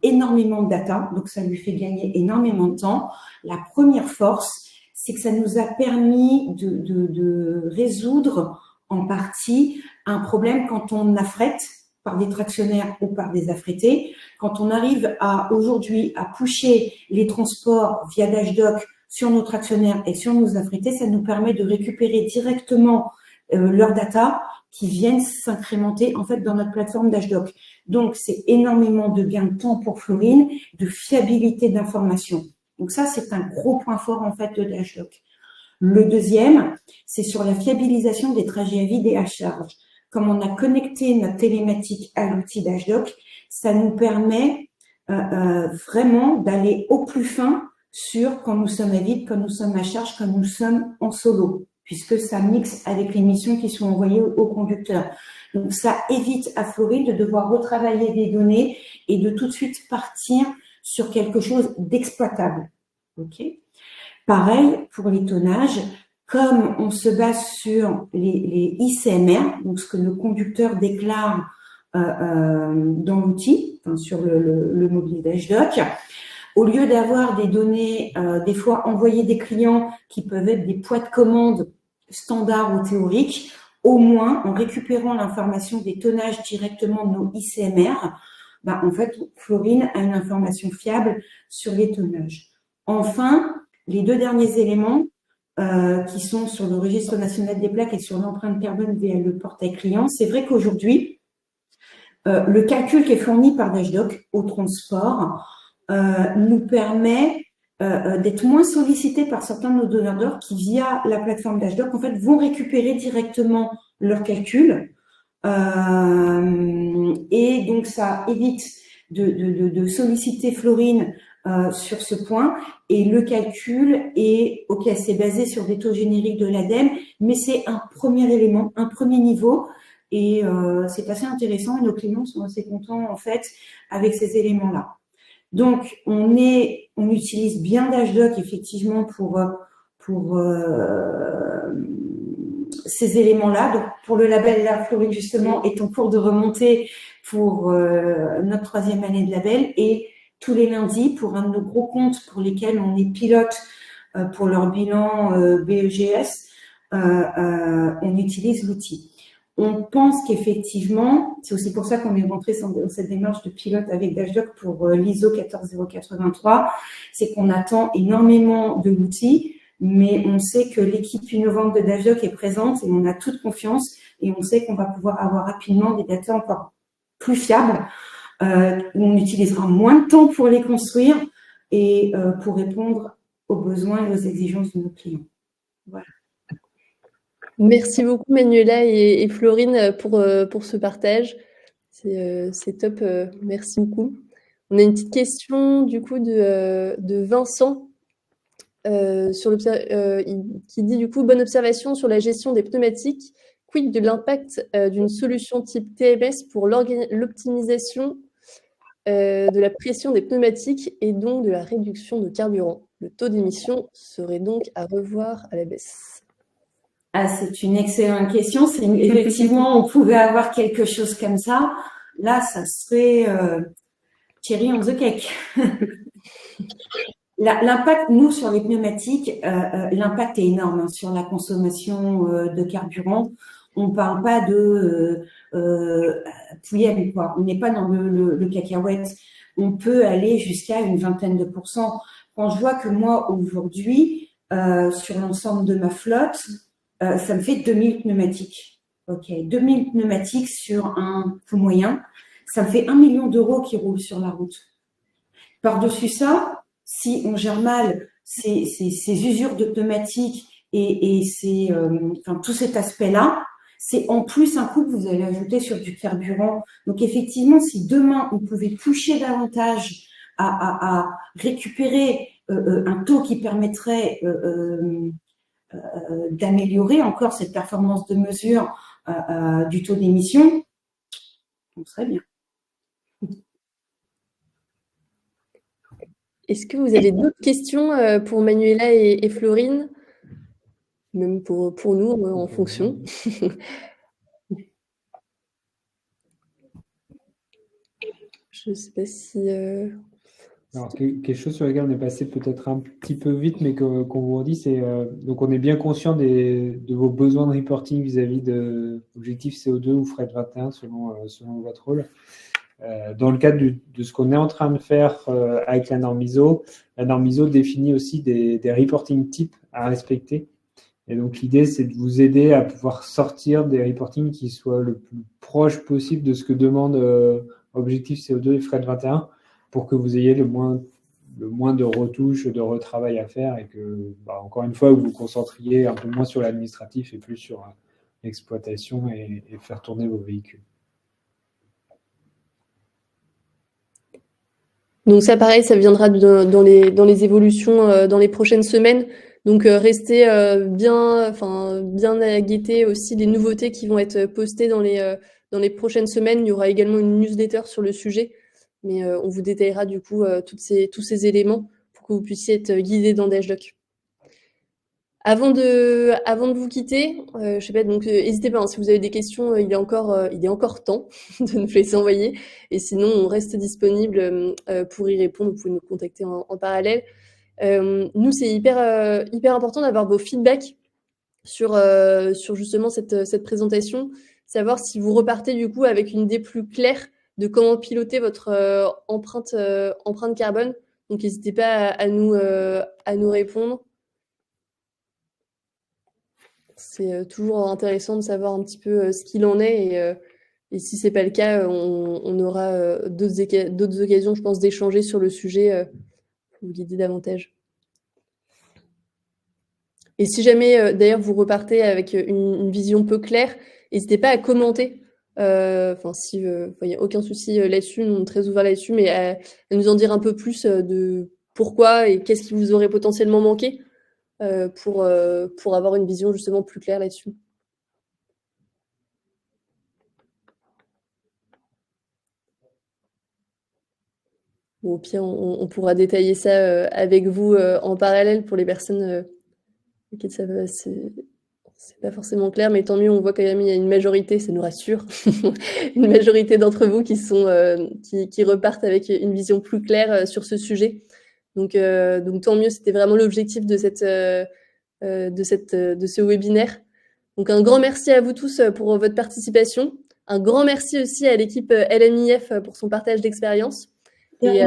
énormément de data, donc ça lui fait gagner énormément de temps. La première force, c'est que ça nous a permis de résoudre en partie un problème quand on affrète par des tractionnaires ou par des affrétés. Quand on arrive aujourd'hui à pusher les transports via Dashdoc sur nos tractionnaires et sur nos affrétés, ça nous permet de récupérer directement leurs data qui viennent s'incrémenter en fait dans notre plateforme Dashdoc. Donc, c'est énormément de gains de temps pour Florine, de fiabilité d'information. Donc ça, c'est un gros point fort en fait de Dashdoc. Le deuxième, c'est sur la fiabilisation des trajets à vide et à charge. Comme on a connecté notre télématique à l'outil Dashdoc, ça nous permet vraiment d'aller au plus fin sur quand nous sommes à vide, quand nous sommes à charge, quand nous sommes en solo, puisque ça mixe avec les missions qui sont envoyées au conducteur. Donc, ça évite à Florine de devoir retravailler des données et de tout de suite partir sur quelque chose d'exploitable. Ok. Pareil pour les tonnages. Comme on se base sur les ICMR, donc ce que le conducteur déclare dans l'outil, enfin sur le mobile Dashdoc, au lieu d'avoir des données des fois envoyées des clients qui peuvent être des poids de commande standards ou théoriques, au moins en récupérant l'information des tonnages directement de nos ICMR, en fait, Florine a une information fiable sur les tonnages. Enfin, les 2 derniers éléments, qui sont sur le registre national des plaques et sur l'empreinte carbone via le portail client. C'est vrai qu'aujourd'hui, le calcul qui est fourni par Dashdoc au transport nous permet d'être moins sollicités par certains de nos donneurs d'ordre qui, via la plateforme Dashdoc, en fait, vont récupérer directement leurs calculs. Et donc, ça évite de solliciter Florine sur ce point. Et le calcul est, ok, c'est basé sur des taux génériques de l'ADEME, mais c'est un premier élément, un premier niveau. Et c'est assez intéressant et nos clients sont assez contents, en fait, avec ces éléments-là. Donc, on utilise bien Dashdoc, effectivement, pour ces éléments-là. Donc, pour le label, là, Florine, justement, est en cours de remontée pour notre 3e année de label. Et tous les lundis, pour un de nos gros comptes pour lesquels on est pilote pour leur bilan BEGS, on utilise l'outil. On pense qu'effectivement, c'est aussi pour ça qu'on est rentré dans cette démarche de pilote avec Dashdoc pour l'ISO 14083, c'est qu'on attend énormément de l'outil, mais on sait que l'équipe innovante de Dashdoc est présente et on a toute confiance et on sait qu'on va pouvoir avoir rapidement des data encore plus fiables, où on utilisera moins de temps pour les construire et pour répondre aux besoins et aux exigences de nos clients. Voilà. Merci beaucoup Manuela et Florine pour ce partage. C'est top, merci beaucoup. On a une petite question du coup de Vincent qui dit du coup bonne observation sur la gestion des pneumatiques. Quid de l'impact d'une solution type TMS pour l'optimisation de la pression des pneumatiques et donc de la réduction de carburant. Le taux d'émission serait donc à revoir à la baisse. Ah, c'est une excellente question. Effectivement, on pouvait avoir quelque chose comme ça. Là, ça serait cherry on the cake. L'impact, nous, sur les pneumatiques, l'impact est énorme hein, sur la consommation de carburant. On ne parle pas de pouillème, quoi. On n'est pas dans le cacahuète. On peut aller jusqu'à une vingtaine de %. Quand je vois que moi, aujourd'hui, sur l'ensemble de ma flotte, ça me fait 2000 pneumatiques. Ok, 2000 pneumatiques sur un coût moyen. Ça me fait 1 million d'euros qui roulent sur la route. Par-dessus ça, si on gère mal ces usures de pneumatiques et tout cet aspect-là, c'est en plus un coût que vous allez ajouter sur du carburant. Donc effectivement, si demain on pouvait toucher davantage à récupérer un taux qui permettrait d'améliorer encore cette performance de mesure du taux d'émission, on serait bien. Est-ce que vous avez d'autres questions pour Manuela et Florine? Même pour nous, en fonction. Je ne sais pas si... Alors, quelque chose sur lequel on est passé peut-être un petit peu vite, mais qu'on vous redit, c'est donc on est bien conscient de vos besoins de reporting vis-à-vis de objectifs CO2 ou fret 21 selon votre rôle. Dans le cadre de ce qu'on est en train de faire avec la norme ISO définit aussi des reporting types à respecter. Et donc l'idée, c'est de vous aider à pouvoir sortir des reportings qui soient le plus proche possible de ce que demande objectif CO2 et fret 21 pour que vous ayez le moins de retouches, de retravail à faire et que, encore une fois, vous vous concentriez un peu moins sur l'administratif et plus sur l'exploitation et faire tourner vos véhicules. Donc ça, pareil, ça viendra dans les évolutions dans les prochaines semaines. Donc restez bien à guetter aussi les nouveautés qui vont être postées dans les prochaines semaines. Il y aura également une newsletter sur le sujet, mais on vous détaillera du coup tous ces éléments pour que vous puissiez être guidés dans Dashdoc. Avant de vous quitter, je sais pas, donc n'hésitez pas, hein, si vous avez des questions, il est encore temps de nous laisser envoyer. Et sinon, on reste disponible pour y répondre. Vous pouvez nous contacter en parallèle. Nous, c'est hyper important d'avoir vos feedbacks sur justement cette présentation, savoir si vous repartez du coup avec une idée plus claire de comment piloter votre empreinte carbone. Donc, n'hésitez pas à nous répondre. C'est toujours intéressant de savoir un petit peu ce qu'il en est et si c'est pas le cas, on aura d'autres occasions, je pense, d'échanger sur le sujet pour vous guider davantage. Et si jamais, d'ailleurs, vous repartez avec une vision peu claire, n'hésitez pas à commenter. Enfin, si, il n'y a aucun souci là-dessus, nous on est très ouverts là-dessus, mais à nous en dire un peu plus de pourquoi et qu'est-ce qui vous aurait potentiellement manqué pour avoir une vision justement plus claire là-dessus. Ou au pire, on pourra détailler ça avec vous en parallèle pour les personnes auxquelles c'est pas forcément clair, mais tant mieux, on voit quand même il y a une majorité, ça nous rassure, une majorité d'entre vous qui repartent avec une vision plus claire sur ce sujet. Donc tant mieux, c'était vraiment l'objectif de ce webinaire. Donc un grand merci à vous tous pour votre participation. Un grand merci aussi à l'équipe LMIF pour son partage d'expérience. Et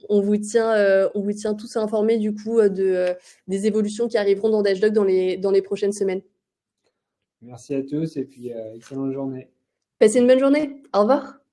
on vous tient tous informés du coup des évolutions qui arriveront dans Dashdog dans les prochaines semaines. Merci à tous et puis excellente journée. Passez une bonne journée. Au revoir.